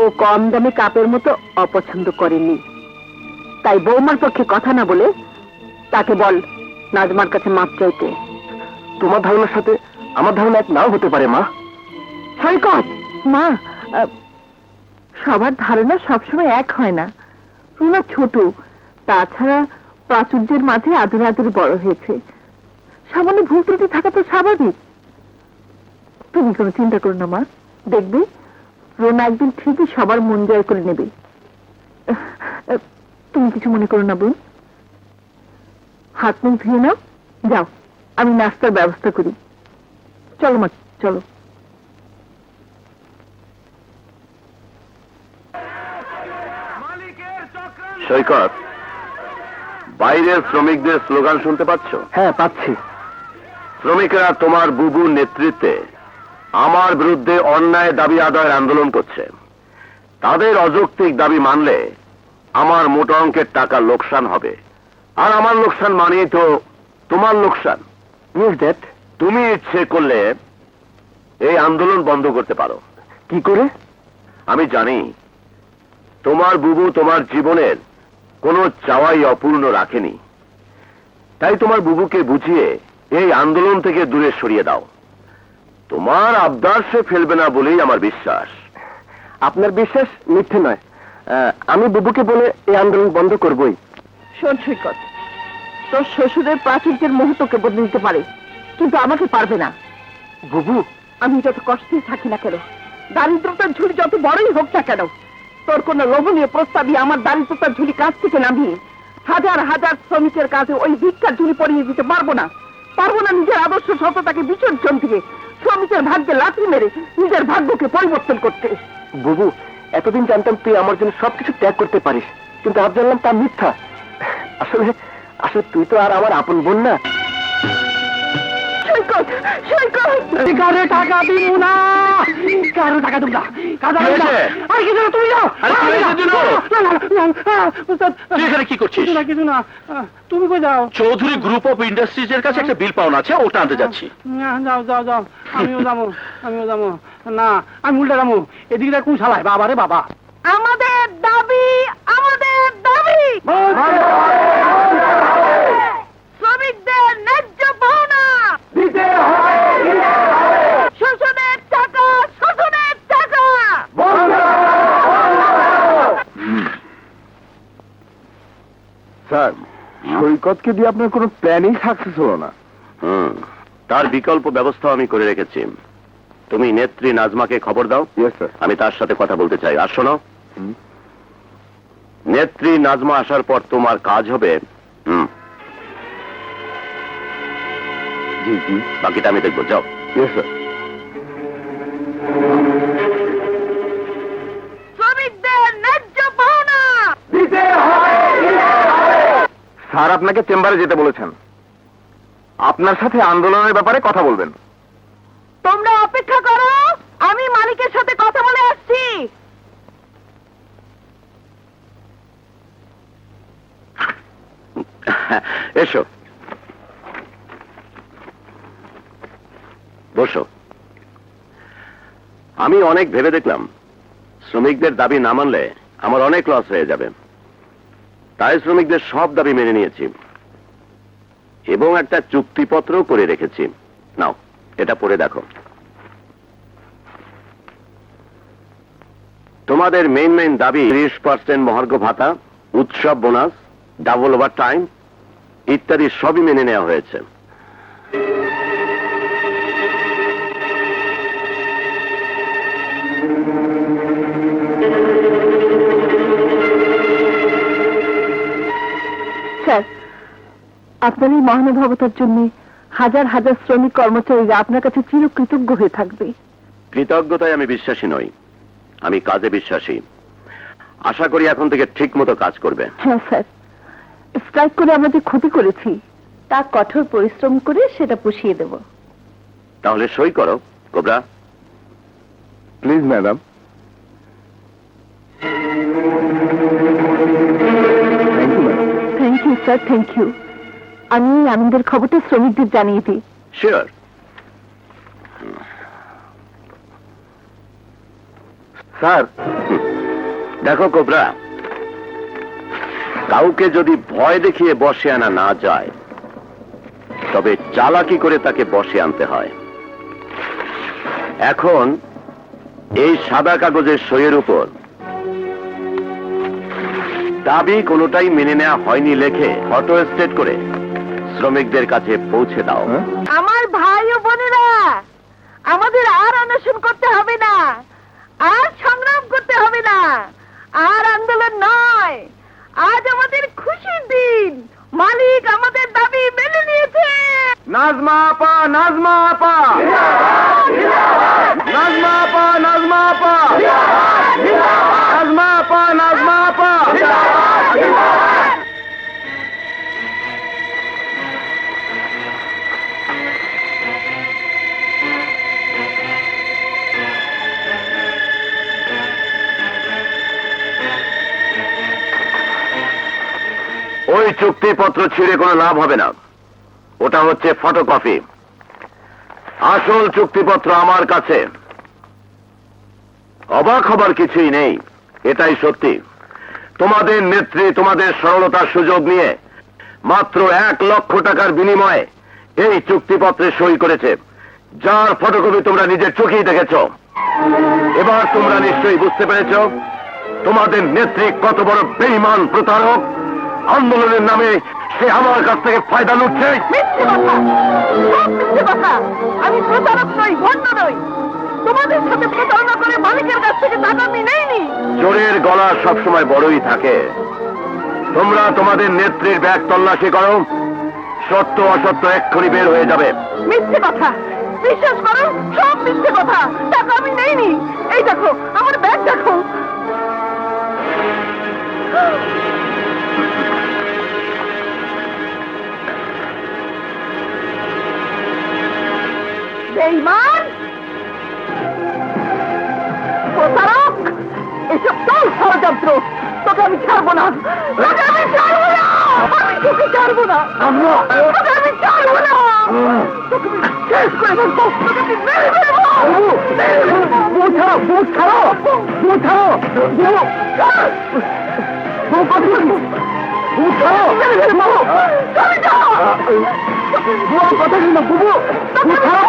ও কম দামি কাপের মতো অপছন্দ করেনি। তাই বৌমার পক্ষে কথা না বলে তাকে বল নাজমার কাছে মাপ চাইতে। তোমার ধারণার সাথে আমার ধারণা এক নাও হতে পারে মা। সৈকত, মা, সবার ধারণা সবসময় এক হয় না। রুনা ছোট, তাছাড়া প্রাচুর্যের মাঝে আদরে আদরে বড় হয়েছে, সামান্য ভুল ত্রুটি থাকা তো স্বাভাবিক। তুমি কোনো চিন্তা করো না মা, দেখবে রোনা একদিন ঠিকই সবার মন জয় করে নেবে। তুমি কিছু মনে করো না বোন, হাত মুখ ধুয়ে নাও, যাও আমি নাস্তার ব্যবস্থা করি। চলো মা, চলো। সৈকত, বাইরের শ্রমিকদের স্লোগান শুনতে পাচ্ছ? হ্যাঁ, পাচ্ছি। শ্রমিকেরা তোমার বুবুর নেতৃত্বে আমার বিরুদ্ধে অন্যায় দাবি আদায়ের আন্দোলন করছে। তাদের অযৌক্তিক দাবি মানলে আমার মোটা অঙ্কের টাকা লোকসান হবে, আর আমার লোকসান মানেই তো তোমার লোকসান। Yes dad. তুমি ইচ্ছে করলে এই আন্দোলন বন্ধ করতে পারো। কি করে? আমি জানি তোমার বুবু তোমার জীবনের কোনো চাওয়াই অপূর্ণ রাখেনি, তাই তোমার বুবুকে বুঝিয়ে এই আন্দোলন থেকে দূরে সরিয়ে দাও। তোমার আবদার সে ফেলবে না বলেই আমার বিশ্বাস। আপনার বিশ্বাস মিথ্যে নয়। আমি বুবুকে বলে এই আন্দোলন বন্ধ করবই। শোন সৈকত, তোর শ্বশুরের প্রাচুর্যের মোহ তোকে বদলে দিতে পারে, কিন্তু আমাকে পারবে না। বুবু, আমি যত কষ্টেই থাকি না কেন, দারিদ্রতার ঝুলি যত বড়ই হোক না কেন, তোর কোন লোভনীয় প্রস্তাবই আমার দারিদ্রতার ঝুলি কাছ থেকে নামিয়ে হাজার হাজার শ্রমিকের কাছে ওই ভিক্ষার ঝুলি পরিয়ে দিতে পারবো না। পারবো না নিজের আদর্শ সততাকে বিসর্জন দিয়ে শ্রমিকের ভাগ্যে লাথি মেরে নিজের ভাগ্যকে পরিবর্তন করতে। বুবু, এতদিন জানতাম তুই আমার জন্য সবকিছু ত্যাগ করতে পারিস, কিন্তু আজ জানলাম তা মিথ্যা। আসলে আসলে তুই তো আর আমার আপন বোন না। সৈকত, সৈকত, কারো টাকা দিব না, কারো টাকা দিব না। তুমি যাও। কি করছিস? কিছু না, তুমি কই যাও? চৌধুরী গ্রুপ অফ ইন্ডাস্ট্রিজ এর কাছে একটা বিল পাওনা আছে, ওটা আনতে যাচ্ছি। যাও যাও যাও, আমিও যাবো না, আমি উল্টা যাবো। এদিকে কোন শালায় বাবা রে বাবা। আমাদের দাবি, আমাদের দাবি, শ্রমিকদের ন্যায্য পাওনা দিতে শোষণের টাকা, শোষণের টাকা। স্যার, সৈকতকে দিয়ে আপনার কোনো প্ল্যানিং সাকসেস হলো না। তার বিকল্প ব্যবস্থা আমি করে রেখেছি। তুমি নেত্রী নাজমাকে খবর দাও। Yes sir. আমি তার সাথে কথা বলতে চাই। আর শোনো, নেত্রী নাজমা আসার পর তোমার কাজ হবে জি জি, বাকিটা আমি দেখবো। যাও। Yes sir. শ্রমিকদের ন্যায্য পাওনা স্যার আপনাকে চেম্বারে যেতে বলেছেন, আপনার সাথে আন্দোলনের ব্যাপারে কথা বলবেন। তোমরা অপেক্ষা করো, আমি মালিকের সাথে কথা বলে আসছি। এসো, বসো। আমি অনেক ভেবে দেখলাম শ্রমিকদের দাবি না মানলে আমার অনেক লস হয়ে যাবে, তাই শ্রমিকদের সব দাবি মেনে নিয়েছি এবং একটা চুক্তিপত্র করে রেখেছি। নাও, এটা পড়ে দেখো। তোমাদের মেইন দাবি 30% মহার্ঘ ভাতা, উৎসব বোনাস, ডাবল ওভার টাইম ইত্যাদি সবই মেনে নেওয়া হয়েছে। স্যার, আপনার এই মহানুভবতার জন্য হাজার হাজার শ্রমিক কর্মচারীরা আপনার কাছে চিরকৃতজ্ঞ হয়ে থাকবে। কৃতজ্ঞতায় আমি বিশ্বাসী নই, আমি কাজে বিশ্বাসী। আশা করি এখন থেকে ঠিক মতো কাজ করবে। হ্যাঁ স্যার, স্ট্রাইক করে আমরা যে ক্ষতি করেছি তা কঠোর পরিশ্রম করে সেটা পুষিয়ে দেব। তাহলে সই করো cobra. Please madam. Thank you sir, thank you. আমি এই আনন্দের খবরটা শ্রমিকদের জানিয়ে দিই। শিওর। স্যার, দেখো কোবরা, কাউকে যদি ভয় দেখিয়ে বসে আনা না যায়, তবে চালাকি করে তাকে বসে আনতে হয়। এখন এই সাদা কাগজের সইয়ের উপর দাবি কোনোটাই মেনে নেওয়া হয়নি লেখে ফটো স্টেট করে শ্রমিকদের কাছে পৌঁছে দাও। আমার ভাই ও বোনেরা, আমাদের আর অনশন করতে হবে না, আর সংগ্রাম করতে হবে না, আর আন্দোলন নয়। আজ আমাদের খুশির দিন, মালিক আমাদের দাবি মেনে নিয়েছে। নাজমা আপা, নাজমা আপা, নাজমা আপা, নাজমা আপা, নাজমা আপা, নাজমা আপা। ওই চুক্তিপত্র ছিঁড়ে কোনো লাভ হবে না, ওটা হচ্ছে ফটোকপি। আসল চুক্তিপত্র আমার কাছে। অবাক হবার কিছুই নেই, এটাই সত্যি। তোমাদের নেত্রী তোমাদের সরলতার সুযোগ নিয়ে মাত্র 1 লক্ষ টাকার বিনিময়ে এই চুক্তিপত্রে সই করেছে, যার ফটোকপি তোমরা নিজের চোখেই দেখেছ। এবার তোমরা নিশ্চয়ই বুঝতে পেরেছ তোমাদের নেত্রী কত বড় বেঈমান প্রতারক। আন্দোলনের নামে সে আমার কাছ থেকে ফায়দা লুটছে। মিথ্যে কথা, সব মিথ্যে কথা। আমি প্রতারক নই, ভণ্ড নই। তোমাদের সাথে প্রতারণা করে মালিকের কাছ থেকে টাকা আমি নেইনি। চোরের গলা সবসময় বড়ই থাকে। তোমরা তোমাদের নেত্রীর ব্যাগ তল্লাশি করো, সত্য অসত্য এক্ষুনি বের হয়ে যাবে। মিথ্যে কথা, বিশ্বাস করো, সব মিথ্যে কথা। টাকা আমি নেইনি। এই দেখো, আমার ব্যাগ দেখো। বেঈমান, প্রতারক, এসব তোর ষড়যন্ত্র। তোকে আমি ছাড়বো না, তোকে আমি ছাড়বো না, আমি তোকে ছাড়বো না, তোকে আমি ছাড়বো না, তোকে আমি শেষ করে ফেলবো, তোকে আমি মেরে ফেলবো, মেরে ফেলবো। বুঝাও, বুঝাও, বুঝাও, বুঝাও, মেরে ফেলবো। চলে যাও। কথা শুনো বুবু, বুঝাও।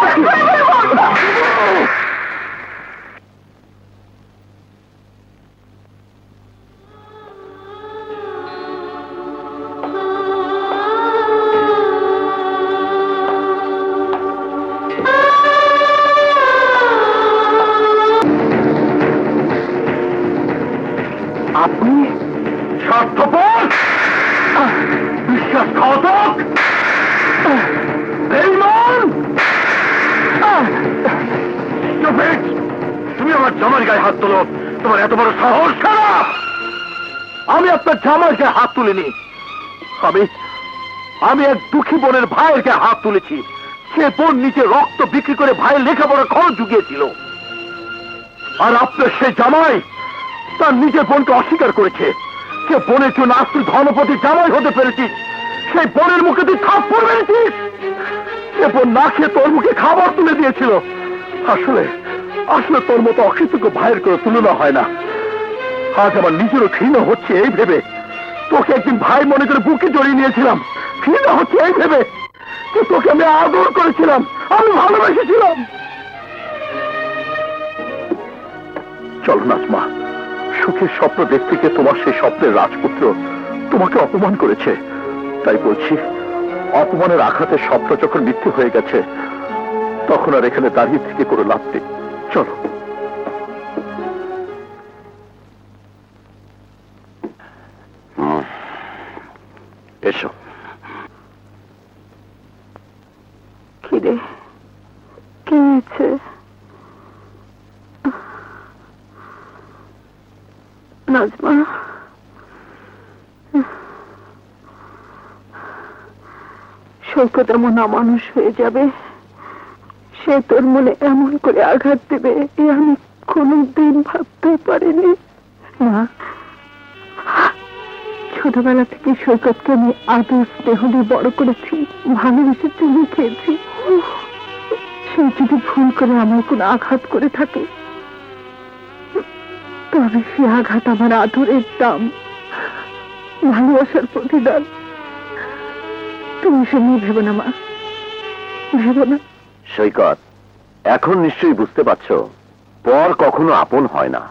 আপনি স্বার্থপর, বিশ্বাসঘাতক, বেঈমান। তুমি আমার জামার গায়ে হাত তোলো, তোমার এত বড় সাহস? খারাপ। আমি আপনার জামার গায়ে হাত তুলিনি, আমি এক দুঃখী বোনের ভাইয়ের গায়ে হাত তুলেছি। সে বোন নিজে রক্ত বিক্রি করে ভাইয়ের লেখাপড়ার খরচ জুগিয়েছিল, আর আপনার সে জামাই তার নিজের বোনকে অস্বীকার করেছে। সে বোনের জন্য আজ তুই ধনপতি জামাই হতে পেরেছিস, সেই বোনের মুখে তুই থাপ্পড় মেরেছিস। সে বোন না খেয়ে তোর মুখে খাবার তুলে দিয়েছিল। আসলে আসলে তোর মতো অকৃতজ্ঞ ভাইয়ের করে তুলনা হয় না। আজ আমার নিজেরও ঘৃণা হচ্ছে এই ভেবে, তোকে একদিন ভাই মনে করে বুকে জড়িয়ে নিয়েছিলাম। ঘৃণা হচ্ছে এই ভেবে যে তোকে আমি আদর করেছিলাম, আমি ভালোবেসেছিলাম। চলো নাজমা, সুখের স্বপ্ন দেখতে গিয়ে তোমার সেই স্বপ্নের রাজপুত্র তোমাকে অপমান করেছে। তাই বলছি, অপমানের আঘাতের স্বপ্ন যখন মৃত্যু হয়ে গেছে, তখন আর এখানে দাঁড়িয়ে থেকে কোনো লাভ নেই। চলো। এসো। কিরে, কি হয়েছে? নাজমা, সৈকত এমন অমানুষ হয়ে যাবে, সে তোর মনে এমন করে আঘাত দেবে এ আমি কোনোদিন ভাবতে পারিনি। না, ছোটবেলা থেকে সৈকতকে আমি আদর স্নেহ দিয়ে বড় করেছি, ভালোবেসে চুমু খেয়েছি। সে যদি ভুল করে আমার কোনো আঘাত করে থাকে, তবে সে আঘাত আমার আদরের দাম, ভালোবাসার প্রতিদান। তুমি সে নিয়ে ভেবো না মা, ভেবো না। সৈকত, এখন নিশ্চয়ই বুঝতে পারছো পর কখনো আপন হয় না।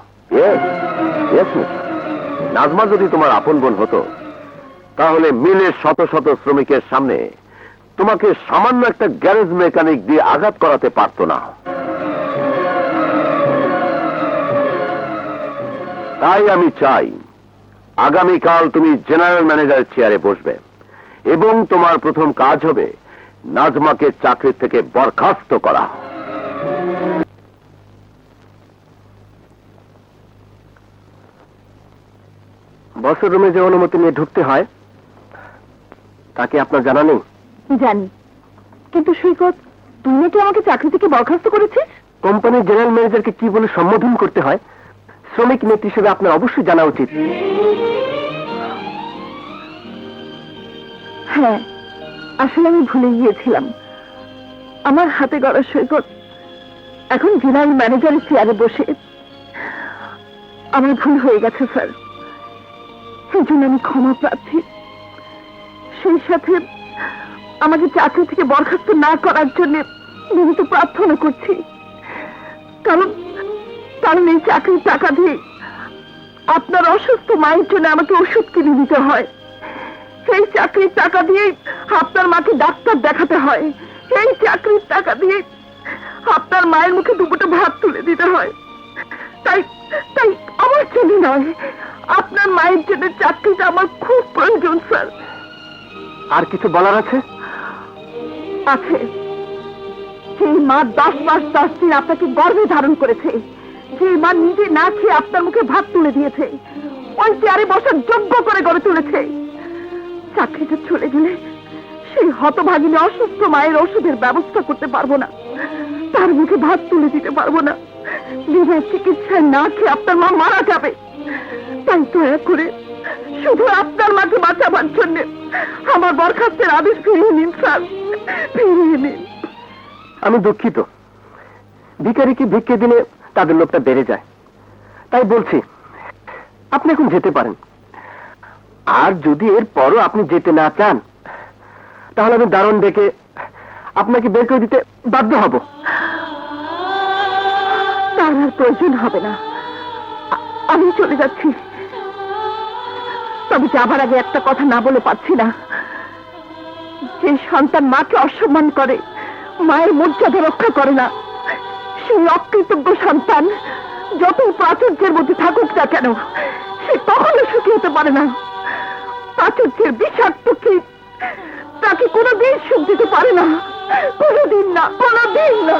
নাজমা যদি তোমার আপন বোন হতো, তাহলে মিলের শত শত শ্রমিকের সামনে তোমাকে সামান্য একটা গ্যারেজ মেকানিক দিয়ে আঘাত করাতে পারতো না। তাই আমি চাই আগামীকাল তুমি জেনারেল ম্যানেজারের চেয়ারে বসবে এবং তোমার প্রথম কাজ হবে নাজমাকে চাকরি থেকে বরখাস্ত করা। বসের রুমে যে অনুমতি নিয়ে ঢুকতে হয় তাকে আপনার জানা নেই? জানি, কিন্তু সৈকত, তুই নাকি আমাকে চাকরি থেকে বরখাস্ত করেছিস? কোম্পানির জেনারেল ম্যানেজারকে কি বলে সম্বোধন করতে হয় শ্রমিক নেত্রী হিসেবে আপনার অবশ্যই জানা উচিত। হ্যাঁ, আসলে আমি ভুলে গিয়েছিলাম। আমার হাতে গড়া সৈকত এখন জেনারেল ম্যানেজারের চেয়ারে বসে। আমার ভুল হয়ে গেছে স্যার, সেই জন্য আমি ক্ষমা প্রার্থী। সেই সাথে আমাকে চাকরি থেকে বরখাস্ত না করার জন্য বিনীত প্রার্থনা করছি। কারণ কারণ এই চাকরির টাকা দিয়ে আপনার অসুস্থ মায়ের জন্য আমাকে ওষুধ কিনে দিতে হয়। সেই চাকরির টাকা দিয়ে আপনার মাকে ডাক্তার দেখাতে হয়। সেই চাকরির টাকা দিয়ে আপনার মায়ের মুখে দুপুরটা ভাত তুলে দিতে হয়। তাই তাই আমার জন্য নয়, আপনার মায়ের জন্য চাকরিটা আমার খুব প্রয়োজন স্যার। আর কিছু বলার আছে? আছে। সেই মা 10 মাস 10 দিন আপনাকে গর্ভে ধারণ করেছে, যে মা নিজে না খেয়ে আপনার মুখে ভাত তুলে দিয়েছে, ওই চেয়ারে বসার যোগ্য করে গড়ে তুলেছে। চাকরিটা চলে গেলে সেই হতভাগিনী অসুস্থ মায়ের ওষুধের ব্যবস্থা করতে পারবো না, তার মুখে ভাত তুলে দিতে পারবো না। বিনা চিকিৎসায় না খেয়ে আপনার মা মারা যাবে। তাই দয়া করে শুধু আপনার মাকে বাঁচাবার জন্য আমার বরখাস্তের আদেশ ফিরিয়ে নিন স্যার, ফিরিয়ে নিন। আমি দুঃখিত, ভিখারিকে ভিক্ষে দিলে তাদের লোকটা বেড়ে যায়। তাই বলছি আপনি এখন যেতে পারেন। আর যদি এর পরও আপনি যেতে না চান, তাহলে আমি দারুণ ডেকে আপনাকে বের করে দিতে বাধ্য হব। তার আর প্রয়োজন হবে না, আমি চলে যাচ্ছি। তবে যাবার আগে একটা কথা না বলে পারছি না। যে সন্তান মাকে অসম্মান করে, মায়ের মর্যাদা রক্ষা করে না, সেই অকৃতজ্ঞ সন্তান যতই প্রাচুর্যের মধ্যে থাকুক না কেন, সে কখনো সুখী হতে পারে না। প্রাচুর্যের বিষাক্ত কীট তাকে কোনোদিন সুখ দিতে পারে না, কোনোদিন না, কোনোদিন না।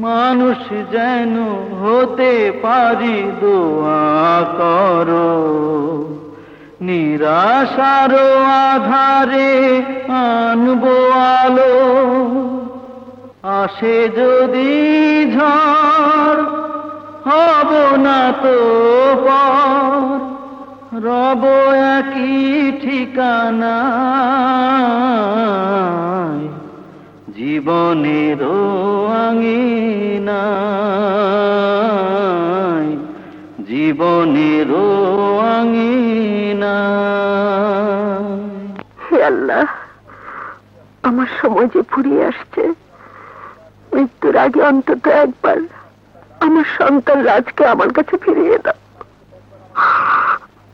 মানুষ যেন হতে পারি দোয়া করো, নিরাশার আধারে আনবো আলো। আসে যদি ঝড় হব না তো পর, রব একই ঠিকানায় জীবনের আঙিনায়, জীবনের আঙিনায়। হে আল্লাহ, আমার সময় যে ফুরিয়ে আসছে, মৃত্যুর আগে অন্তত একবার আমার সন্তান রাজকে আমার কাছে ফিরিয়ে দাও।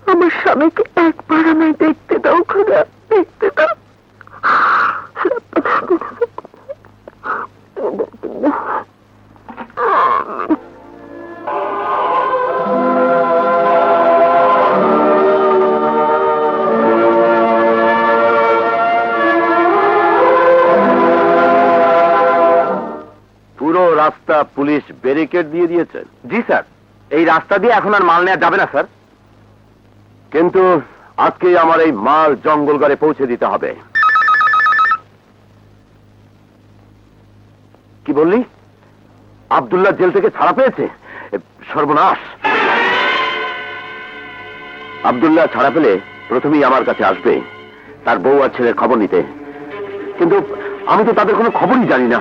আমার স্বামীকে একবার আমায় দেখতে দাও খোদা, দেখতে দাও। পুলিশ ব্যারিকেড দিয়ে দিয়েছে? জি স্যার, এই রাস্তা দিয়ে এখন আর মাল নেওয়া যাবে না স্যার। কিন্তু আজকে আমার এই মাল জঙ্গলগড়ে পৌঁছে দিতে হবে। কি বললি? আব্দুল্লাহ জেল থেকে ছাড়া পেয়েছে? সর্বনাশ! আব্দুল্লাহ ছাড়া পেলে প্রথমেই আমার কাছে আসবে তার বউ আর ছেলের খবর নিতে, কিন্তু আমি তো তাদের কোনো খবরই জানি না।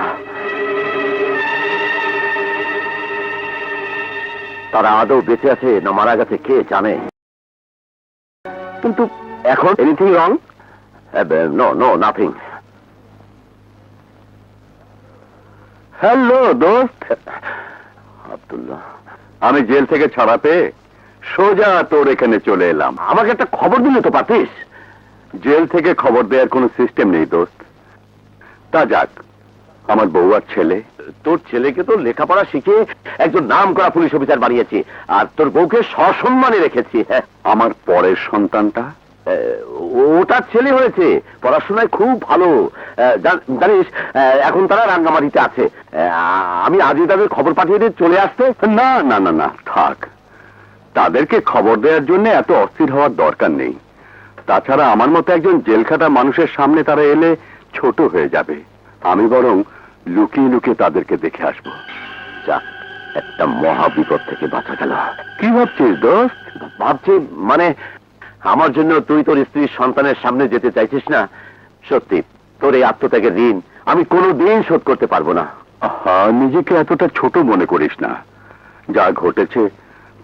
তারা আদৌ বেঁচে আছে না মারা গেছে কে জানে। কিন্তু এখন anything wrong? No no, nothing. Hello দোস্ত। আব্দুল্লাহ, আমি জেল থেকে ছাড়া পেয়ে সোজা তোর এখানে চলে এলাম। আমাকে একটা খবর দিলে তো পারতিস। জেল থেকে খবর দেওয়ার কোনো সিস্টেম নেই দোস্ত। তা যাক, আমার বউ আর ছেলে। তোর ছেলেকে তো লেখাপড়া শিখে একজন নাম করা পুলিশ অফিসার বানিয়েছি, আর তোর বউকে সসম্মানে রেখেছি। আমার পরের সন্তানটা ওটার ছেলে হয়েছে, পড়াশোনায় খুব ভালো। জানিস, এখন তারা রাঙ্গামাটিতে আছে। আমি আজই তাদের খবর পাঠিয়ে দিয়ে চলে আসতে। না না না না, থাক। তাদেরকে খবর দেওয়ার জন্য এত অস্থির হওয়ার দরকার নেই। তাছাড়া আমার মতো একজন জেলখাটা মানুষের সামনে তারা এলে ছোট হয়ে যাবে। আমি বরং লুকিয়ে লুকিয়ে তাদেরকে দেখে আসবো। যাক, একটা মহা বিপদ থেকে বাঁচা গেল। কি ভাবছিস দোস্ত? ভাবছি মানে, আমার জন্য তুই তোর স্ত্রীর সন্তানের সামনে যেতে চাইছিস না। সত্যি, তোর এই আত্মত্যাগের ঋণ আমি কোনোদিন শোধ করতে পারবো না। নিজেকে এতটা ছোট মনে করিস না। যা ঘটেছে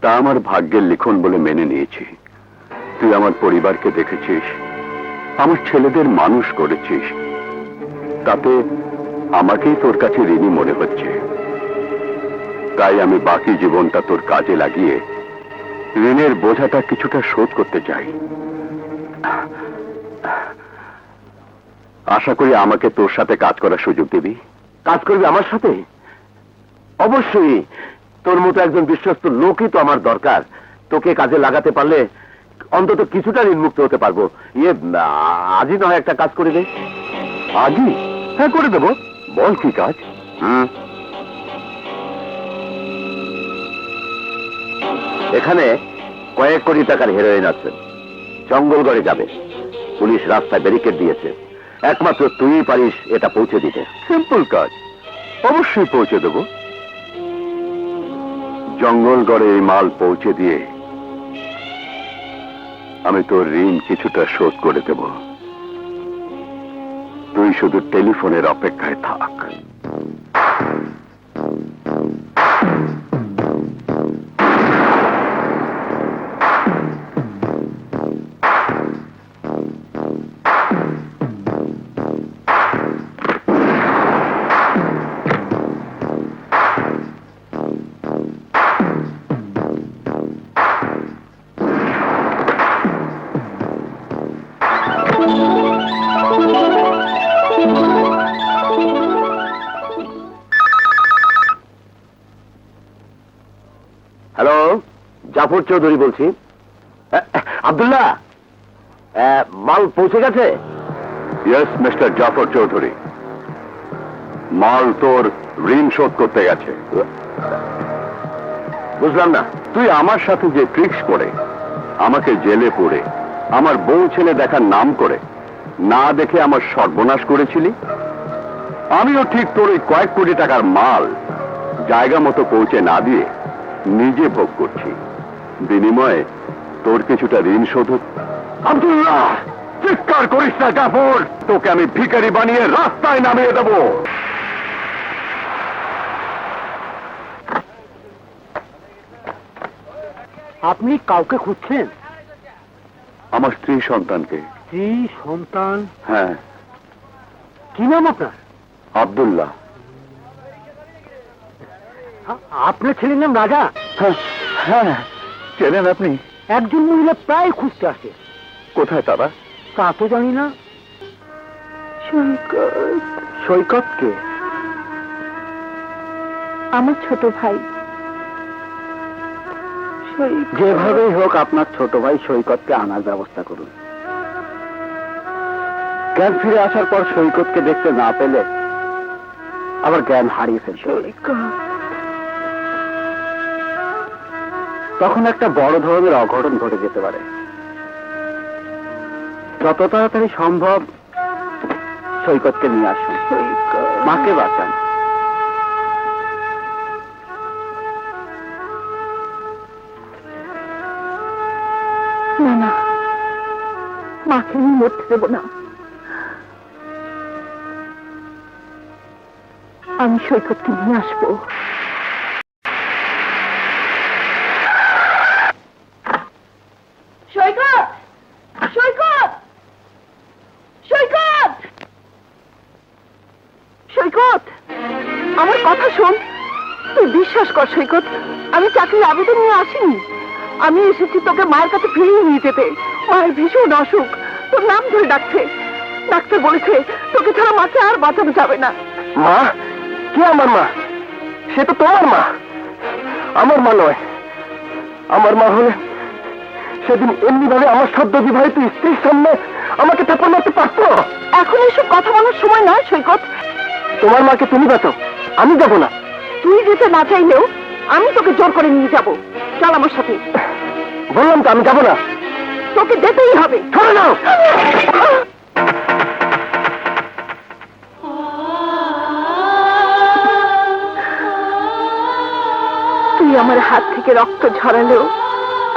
তা আমার ভাগ্যের লিখন বলে মেনে নিয়েছি। তুই আমার পরিবারকে দেখেছিস, আমার ছেলেদের মানুষ করেছিস, তাতে আমাকেই তোর কাছে ঋণী মনে হচ্ছে। তাই আমি বাকি জীবনটা তোর কাজে লাগিয়ে ঋণের বোঝাটা কিছুটা শোধ করতে চাই। আশা করি আমাকে তোর সাথে কাজ করার সুযোগ দিবি। কাজ করবি আমার সাথে? অবশ্যই। তোর মতো একজন বিশ্বস্ত লোকই তো আমার দরকার। তোকে কাজে লাগাতে পারলে অন্তত কিছুটা ঋণমুক্ত হতে পারবো। আজই নয় একটা কাজ করে দে। আজই? হ্যাঁ, করে দেবো। বল কি কাজ? এখানে কয়েক কোটি টাকার হেরোইন আছে। জঙ্গলগড়ে যাবে। পুলিশ রাস্তায় ব্যারিকেড দিয়েছে। একমাত্র তুই পারিস এটা পৌঁছে দিতে। সিম্পল কাজ, অবশ্যই পৌঁছে দেব। জঙ্গলগড়ে এই মাল পৌঁছে দিয়ে আমি তোর ঋণ কিছুটা শোধ করে দেব। তুই শুধু টেলিফোনের অপেক্ষায় থাক। হ্যালো, জাফর চৌধুরী বলছি। আব্দুল্লাহ, মাল পৌঁছে গেছে? ইয়েস মিস্টার জাফর চৌধুরী, মাল তোর ঋণ শোধ করতে গেছে। বুঝলাম না। তুই আমার সাথে যে ট্রিক্স করে আমাকে জেলে পড়ে আমার বউ ছেলে দেখার নাম করে না দেখে আমার সর্বনাশ করেছিলি, আমিও ঠিক তোর ওই কয়েক কোটি টাকার মাল জায়গা মতো পৌঁছে না দিয়ে নিজে ভোগ করছি। বিনিময়ে তোর কিছুটা ঋণ শোধ। আব্দুল্লাহ, চিৎকার করিস না জাফর। তোকে আমি ভিখারি বানিয়ে রাস্তায় নামিয়ে দেব। আপনি কাউকে খুঁজছেন? আমার স্ত্রী সন্তানকে। স্ত্রী সন্তান? হ্যাঁ। কি নাম আপনার? আব্দুল্লাহ। আপনার ছেলের নাম রাজা? হ্যাঁ, চেনেন আপনি? একজন মহিলা প্রায় খুঁজতে আসে। কোথায় তারা? তা তো জানি না। সৈকত। সৈকতকে? আমার ছোট ভাই। যেভাবেই হোক আপনার ছোট ভাই সৈকতকে আনার ব্যবস্থা করুন। জ্ঞান ফিরে আসার পর সৈকতকে দেখতে না পেলে আবার জ্ঞান হারিয়ে ফেলবে। তখন একটা বড় ধরনের অঘটন ঘটে যেতে পারে। যত তাড়াতাড়ি সম্ভব সৈকতকে নিয়ে আসুন, মাকে বাঁচান। না না, মাকে আমি মরতে দেব না। আমি সৈকতকে নিয়ে আসবো। সৈকত, সৈকত, সৈকত, সৈকত, আমার কথা শোন। তুই বিশ্বাস কর সৈকত, আমি চাকরির আবেদন নিয়ে আসিনি। আমি এসেছি তোকে মায়ের কাছে ফিরিয়ে নিয়ে যেতে। মায়ের ভীষণ অসুখ, তোর নাম ধরে ডাকছে। ডাক্তার বলেছে তোকে ছাড়া মাকে আর বাঁচানো যাবে না। মা? কে আমার মা? সে তো তোমার মা, আমার মা নয়। আমার মা হলে সেদিন এমনি ভাবে আমার সদ্য বিবাহিত স্ত্রীর সামনে আমাকে থাপ্পড় মারতে পারতো। এখন এসব কথা বলার সময় নয় সৈকত। তোমার মাকে তুমি বাঁচাও, আমি যাব না। তুই যেতে না চাইলেও আমি তোকে জোর করে নিয়ে যাব। চল আমার সাথে। বললাম তো আমি যাব না। তোকে যেতেই হবে। চলে যাও। তুই আমার হাত থেকে রক্ত ঝরালেও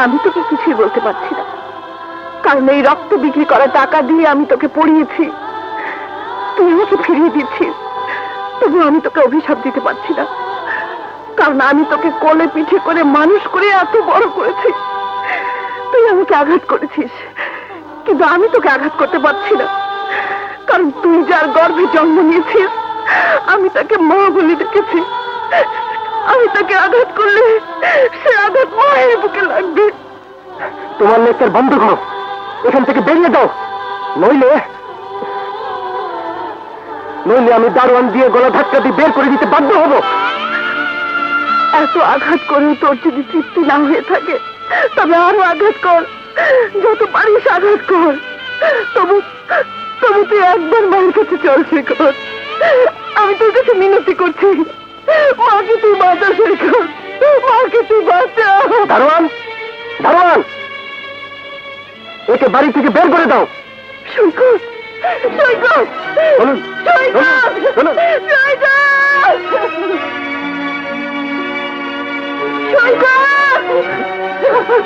আমি তোকে কিছুই বলতে পারছি না, কারণ এই রক্ত বিক্রি করা টাকা দিয়ে আমি তোকে পড়িয়েছি। তুই আমাকে ফিরিয়ে দিচ্ছিস, তবু আমি তোকে অভিশাপ দিতে পারছি না, কারণ আমি তোকে কোলে পিঠে করে মানুষ করে এত বড় করেছি। তুই আমাকে আঘাত করেছিস, কিন্তু আমি তোকে আঘাত করতে পারছি না, কারণ তুই যার গর্ভে জন্ম নিয়েছিস আমি তাকে মা বলে ডেকেছি। আমি তাকে আঘাত করলে সে আঘাত মায়ের বুকে লাগবে। তোমার লেকচার বন্ধ করো, এখান থেকে বেরিয়ে দাও, নইলে নইলে আমি দারোয়ান দিয়ে গলা ধাক্কা দিয়ে বের করে দিতে বাধ্য হব। এত আঘাত করে তোর যদি তৃপ্তি না হয়ে থাকে তবে আরো আঘাত কর, যত পারিস আঘাত কর। তবু তবু তুই একবার মায়ের কাছে চল শেখর। আমি তোর কাছে মিনতি করছি, মাকে তুই বাঁচা শেখর, মাকে তুই বাঁচা। দারোয়ান, দারোয়ান, একে বাড়ি থেকে বের করে দাও। সৈকত, সৈকত, বলুন, সৈকত, বলুন। সৈকত, সৈকত,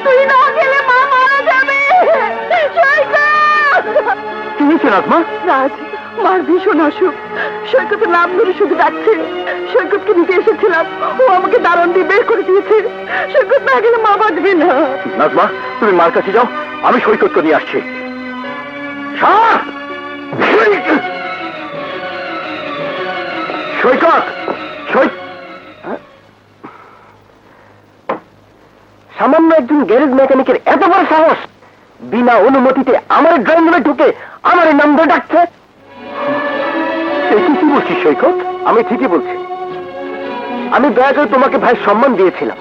তুই না গেলে মা মারা যাবে। সৈকত! কি হয়েছে রাজমা? রাজ, মার ভীষণ অসুখ। সৈকতের নাম ধরে শুধু ডাকছে। সৈকতকে নিতে এসেছিলাম, ও আমাকে দারণ দিয়ে বের করে দিয়েছে। সৈকত না গেলে মা বাঁচবে না। নাজমা, তুমি মার কাছে যাও, আমি সৈকতকে নিয়ে আসছি। সৈকত, সামান্য একজন গ্যারেজ মেকানিকের এত বড় সাহস, বিনা অনুমতিতে আমার ড্রয়িং রুমে ঢুকে আমার নাম ধরে ডাকছে। তুই কি বলছিস সৈকত? আমি ঠিকই বলছি। আমি দয়া করে তোমাকে ভাই সম্মান দিয়েছিলাম,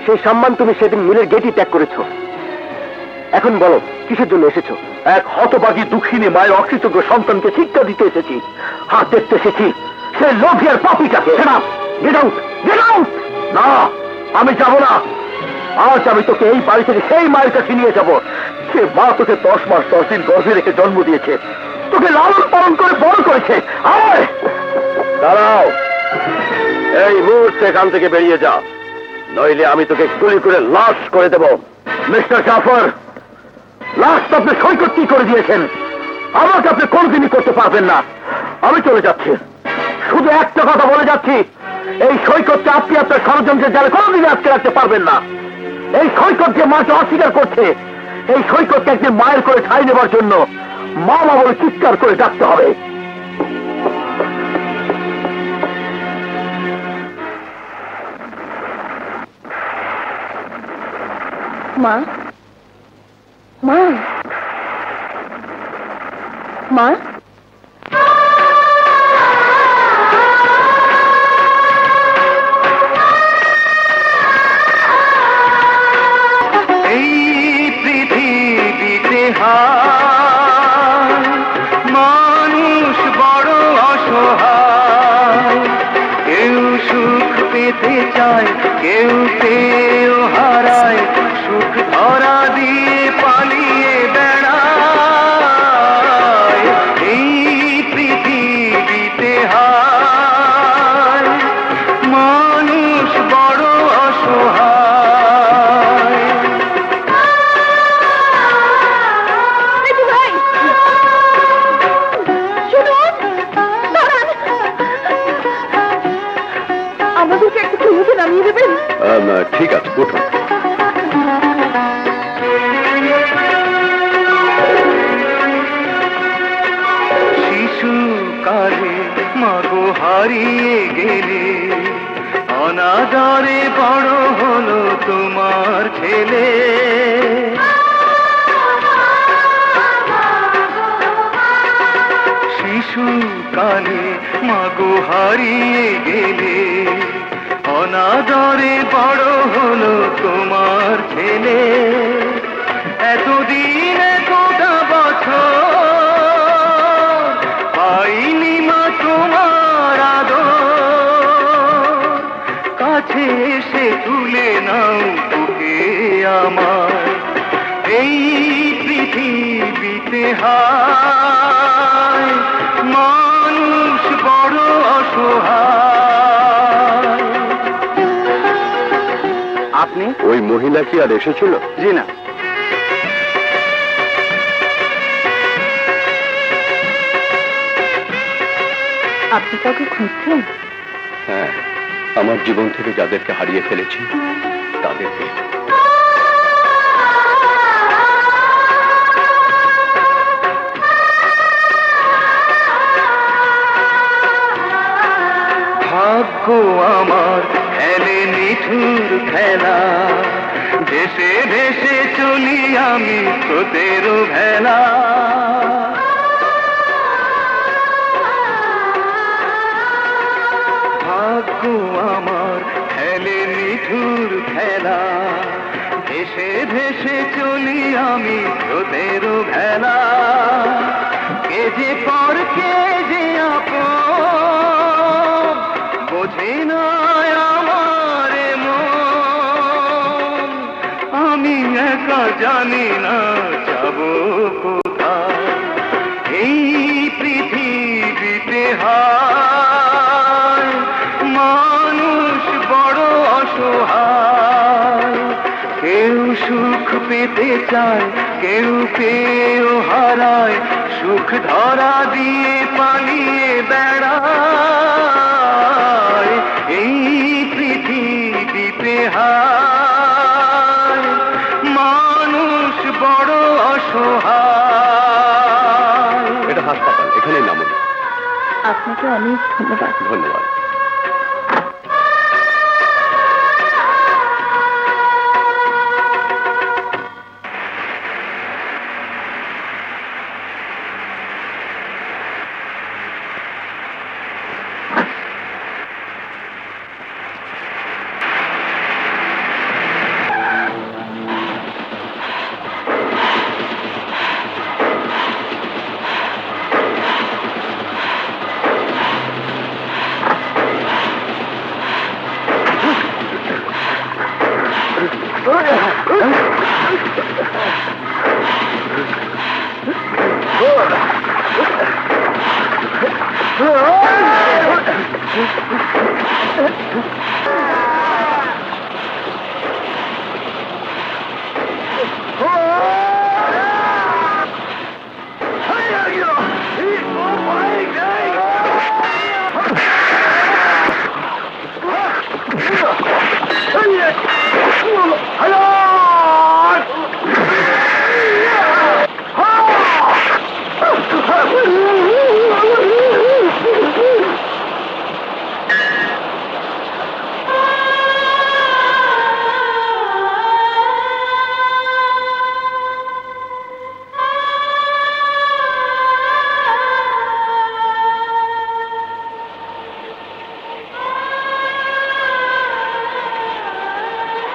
সেই সম্মান তুমি সেদিন মিলের গেটই ত্যাগ করেছ। এখন বলো কিসের জন্য এসেছো? এক হতবাগী দুঃখিনী মায়ের অকৃতজ্ঞ সন্তানকে শিক্ষা দিতে এসেছি, হাত দেখতে এসেছি সে লোভী আর পাপীটাকে। না, আমি যাব না। আজ আমি তোকে এই বাড়ি থেকে সেই মায়ের কাছে নিয়ে যাব, সে মা তোকে 10 মাস 10 দিন গর্ভে রেখে জন্ম দিয়েছে, তোকে লালন পালন করে বড় করেছে। আয়, দাঁড়াও, এই মুহূর্তে এখান থেকে বেরিয়ে যা, নইলে আমি তোকে গুলি করে লাশ করে দেব। মিস্টার জাফর, লাশ তো আপনি সৈকত কি করে দিয়েছেন, আমাকে আপনি কোনদিনই করতে পারবেন না। আমি চলে যাচ্ছি, শুধু একটা কথা বলে যাচ্ছি, এই সৈকতকে আপনি আপনার ষড়যন্ত্রের জালে কোনদিনই আটকে রাখতে পারবেন না। এই সৈকত যে মাকে অস্বীকার করছে, এই সৈকতকে একদিন মায়ের করে ঠাঁই নেবার জন্য মা মা বলে চিৎকার করে ডাকতে হবে। মা, মা, মা, এই পৃথিবীতে হায় মানুষ বড় অসহায়, কেউ সুখ পেতে চায় কেউ পেয়েও হারায়, সুখ ধরা দিয়ে পালিয়ে বেড়ায়। এই পৃথিবীতে হায় মানুষ বড় অসহায়। মিঠু ভাই, শুনুন, দাঁড়ান। আমাদেরকে একটু ট্রেনেতে নামিয়ে দেবেন? ঠিক আছে, উঠুন। শিশুকালে মাগো হারিয়ে গেলে, অনাদরে বড় হলো তোমার ছেলে। শিশুকালে মাগো হারিয়ে গেলে, অনাদরে বড় হলো তোমার ছেলে। এতদিন এতটা বছর পাইনি মা তোমার আদর, কাছে এসে তুলে নাও তোকে আমার। এই পৃথিবীতে হায় মানুষ বড় অসহায়। আপনি ওই মহিলা কি আর এসেছিল? জি না। আপনি কাউকে খুঁজছেন? হ্যাঁ, আমার জীবন থেকে যাদেরকে হারিয়ে ফেলেছি তাদেরকে। ভাগ্য আমার খেলে নিঠুর খেলা, দেশে দেশে চলি আমি তোদের ভেলা। ভাগ্য আমার খেলে নিঠুর খেলা, ভেসে ভেসে চলি আমি তোদের ভেলা। কে যে পর কে যে আপন বোঝে না আমার মন, আমি একা জানি না যাব কোথায়। এই পৃথিবীতে হায় মানুষ বড় অসহায়। কেউ সুখ পেতে চায়, কেউ পেয়েও হারায়, সুখ ধরা দিয়ে পালিয়ে বেড়ায়। এই পৃথিবীতে হায় মানুষ বড় অসহায়। এটা হাসপাতাল, এখানে নামুন। আপনাকে অনেক ধন্যবাদ। ধন্যবাদ।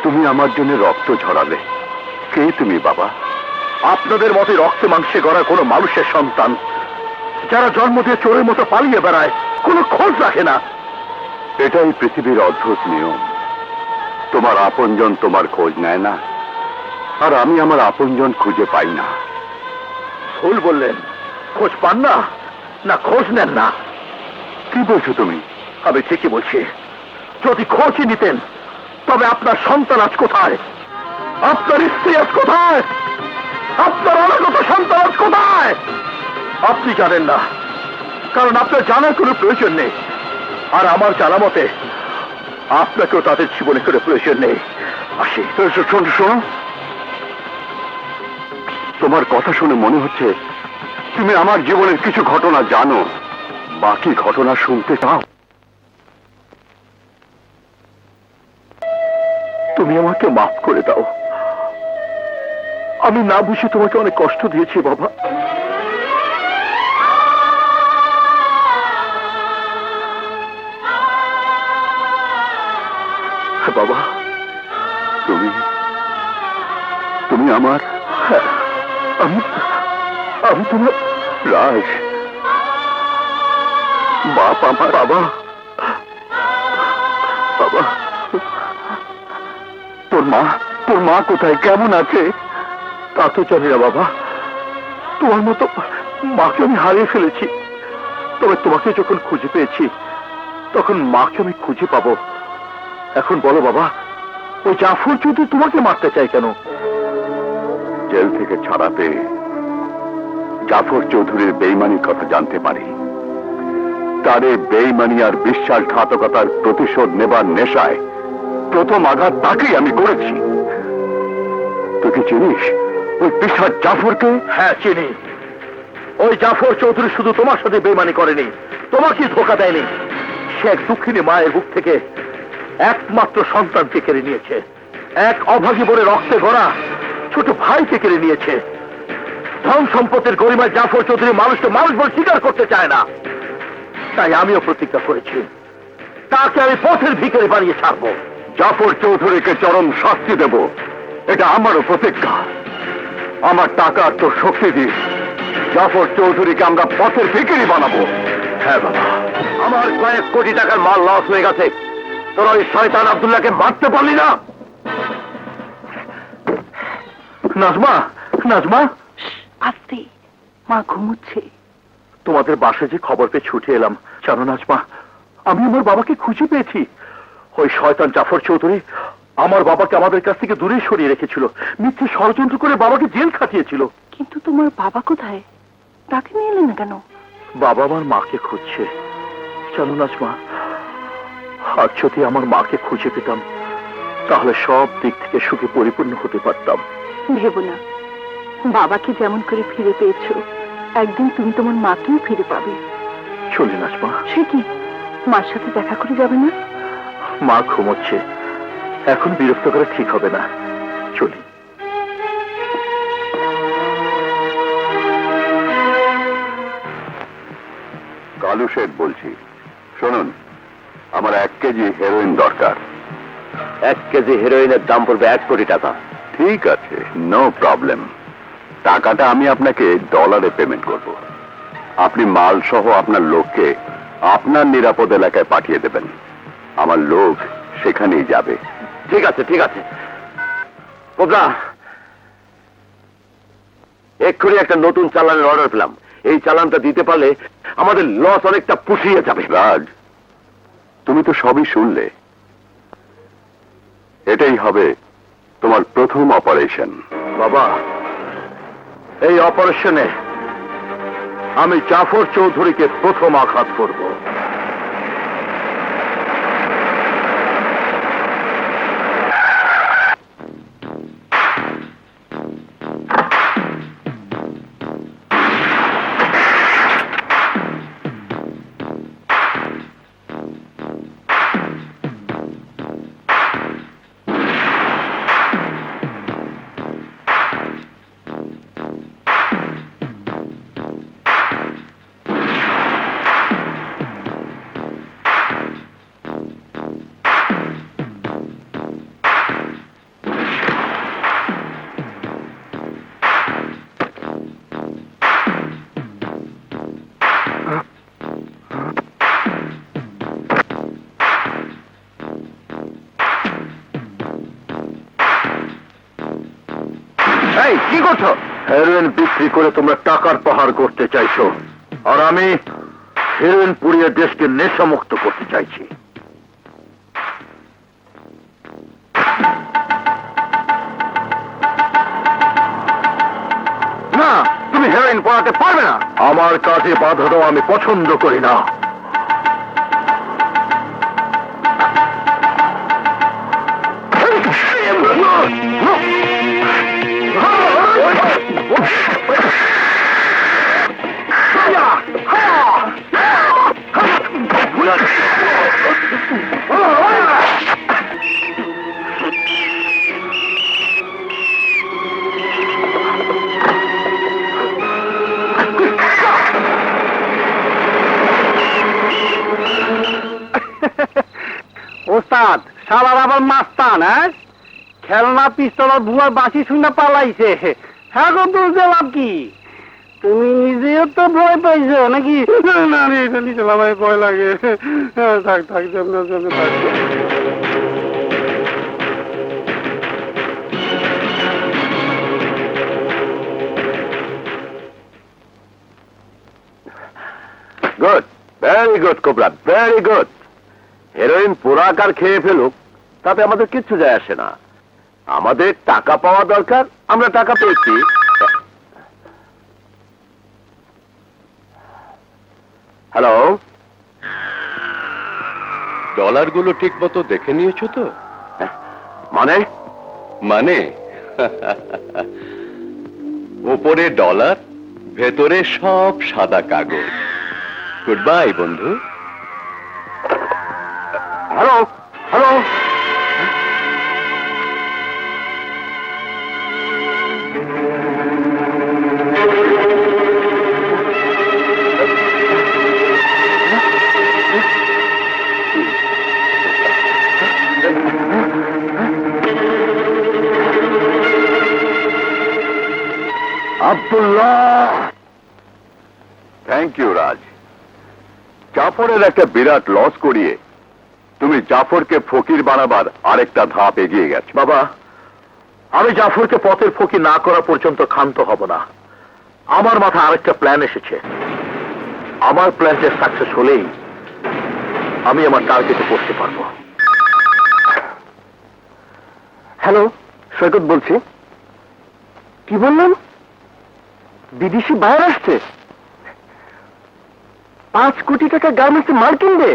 তুমি আমার জন্য রক্ত ঝরালে। কে তুমি বাবা? আপনাদের মতে রক্তে মাংসে গড়া কোনো মানুষের সন্তান, যারা জন্ম দিয়ে চোরের মতো পালিয়ে বেড়ায়, কোনো খোঁজ রাখে না। এটাই পৃথিবীর অদ্ভুত নিয়ম। তোমার আপনজন তোমার খোঁজ নেয় না, আর আমি আমার আপনজন খুঁজে পাই না। ভুল বললেন, খোঁজ পান না, না খোঁজ নেন না? কি বলছো তুমি? আমি ঠিকই বলছি। যদি খোঁজই নিতেন, তবে আপনার সন্তান আজ কোথায়? আপনার স্ত্রী আজ কোথায়? আপনার অনাগত সন্তান আজ কোথায়? আপনি জানেন না, কারণ আপনার জানার কোনো প্রয়োজন নেই। আর আমার জানা মতে আপনাকেও তাদের জীবনে কোনো প্রয়োজন নেই। আসি। শোনো, তোমার কথা শুনে মনে হচ্ছে তুমি আমার জীবনের কিছু ঘটনা জানো, বাকি ঘটনা শুনতে চাও। তুমি আমাকে মাফ করে দাও। আমি না বুঝে তোমাকে অনেক কষ্ট দিয়েছি বাবা। বাবা, তুমি তুমি আমার হ্যাঁ, আমি আমি তোমার রাজ, বাপ আমার। বাবা। বাবা, তোর মা কোথায়, কেমন আছে? তা তো জানি না বাবা। তোমার মতো মাকে আমি হারিয়ে ফেলেছি, তবে তোমাকে যখন খুঁজে পেয়েছি তখন মাকে আমি খুঁজে পাবো। এখন বলো বাবা, ওই জাফর যদি তোমাকে মারতে চাই কেন? জেল থেকে ছাড়াতে জাফর চৌধুরীর বেইমানির কথা জানতে পারি। তার এই বেইমানি আর বিশ্বাসঘাতকতার প্রতিশোধ নেবার নেশায় প্রথম আঘাত তাকেই আমি করেছি। তুই কি চিনিস ওই পিসাচ জাফরকে? হ্যাঁ চিনি। ওই জাফর চৌধুরী শুধু তোমার সাথে বেইমানি করেনি, তোমাকে ধোকা দেয়নি। সে এক দুঃখিনী মায়ের বুক থেকে একমাত্র সন্তানকে কেড়ে নিয়েছে। এক অভাগী বলে রক্তে গড়া ছোট ভাইকে কেড়ে নিয়েছে। ধন সম্পত্তির গরিমায় জাফর চৌধুরী মানুষকে মানুষ বলে স্বীকার করতে চায় না। তাই আমিও প্রতিজ্ঞা করেছি, তাকে আমি পথের ভিখারি বানিয়ে ছাড়বো। জাফর চৌধুরীকে চরম শাস্তি দেব, এটা আমারও প্রতিজ্ঞা। আমার টাকা তো শক্তি দিয়ে জাফর চৌধুরীকে আমরা পথের ভিখারি বানাবো। হ্যাঁ বাবা। আমার কয়েক কোটি টাকার মাল লস হয়ে গেছে, তোরা ওই শয়তান আব্দুল্লাহকে মারতে পারলি না। নাজমা, নাজমা, আস্তে, মা ঘুমোচ্ছে। তোমাদের বাসায় যে খবর পেয়ে ছুটে এলাম, জানো নাজমা, আমি আমার বাবাকে খুঁজে পেয়েছি। ওই শয়তান জাফর চৌধুরী আমার বাবাকে আমাদের কাছ থেকে দূরে সরিয়ে রেখেছিল, মিথ্যে ষড়যন্ত্র করে বাবাকে জেল খাটিয়েছিল। কিন্তু তোমার বাবা কোথায়? তাকে নিয়ে এলে না কেন? বাবা আমার মাকে খুঁজছে। জানো নাজমা, আর যদি আমার মাকে খুঁজে পেতাম তাহলে সব দিক থেকে সুখে পরিপূর্ণ হতে পারতাম। ভেবো না, বাবাকে যেমন করে ফিরে পেয়েছো, একদিন তুমি তোমার মাকেও ফিরে পাবে। চলি নাজমা। সে কি, মার সাথে দেখা করে যাবে না? মা ঘুমোচ্ছে, এখন বিরক্ত করা ঠিক হবে না। চলি। কালু শেঠ বলছি, শুনুন, আমার 1 কেজি হেরোইন দরকার। 1 কেজি হেরোইনের দাম পড়বে 1 কোটি টাকা। ঠিক আছে, নো প্রবলেম। টাকাটা আমি আপনাকে ডলারে পেমেন্ট করব। আপনি মাল সহ আপনার লোককে আপনার নিরাপদ এলাকায় পাঠিয়ে দেবেন। আমার লোক সেখানেই যাবে। ঠিক আছে, ঠিক আছে। কোবরা, এক্ষুনি একটা নতুন চালানের অর্ডার পেলাম। এই চালানটা দিতে পারলে আমাদের লস অনেকটা পুষিয়ে যাবে। রাজ, তুমি তো সবই শুনলে। এটাই হবে তোমার প্রথম অপারেশন। বাবা, এই অপারেশনে আমি জাফর চৌধুরীকে প্রথম আঘাত করব। এই কি করছো? হেরোইন বিক্রি করে তোমরা টাকার পাহাড় করতে চাইছো, আর আমি হেরোইন পুড়িয়ে দেশকে নেশামুক্ত করতে চাইছি। না, তুমি হেরোইন পড়াতে পারবে না। আমার কাজে বাধা দেওয়া আমি পছন্দ করি না। ওস্তাদ শালার আবার মাস্তান, হ্যাঁ? খেলনা পিস্তল আর ভুয়ার বাসি শুনে পালাইছে। হ্যাঁ গো, তুলছে লাভ কি? তুমি নিজেও তো ভয় পাইছো নাকি? না রে, এটা নিচে ভাই ভয় লাগে। থাক থাক, যেমন থাক। Good, very good cobra, very good. Heroin পোড়াকার খেয়ে ফেলুক, তাতে আমাদের কিচ্ছু যায় আসে না। আমাদের টাকা পাওয়া দরকার, আমরা টাকা পেয়েছি। হ্যালো, ডলারগুলো ঠিক মতো দেখে নিয়েছো তো? মানে মানে উপরে ডলার, ভেতরে সব সাদা কাগজ। গুড বাই বন্ধু। Hello hello, Abdullah. Thank you Raj. জাফরের একটা বিরাট লস করিয়ে তুমি জাফরকে ফকির বানাবার আরেকটা ধাপ এগিয়ে গেছ। বাবা, আমি জাফরকে পথের ফকির না করা পর্যন্ত ক্ষান্ত হব না। আমার মাথায় আরেকটা প্ল্যান এসেছে। আমার প্ল্যানটা সাকসেস হলেই আমি আমার টার্গেটে পৌঁছতে পারবো। হ্যালো, সৈকত বলছি। কি বললেন? বিদেশি বাইরে আসছে? 5 কোটি টাকা গার্মেন্টসে মাল কিনবে?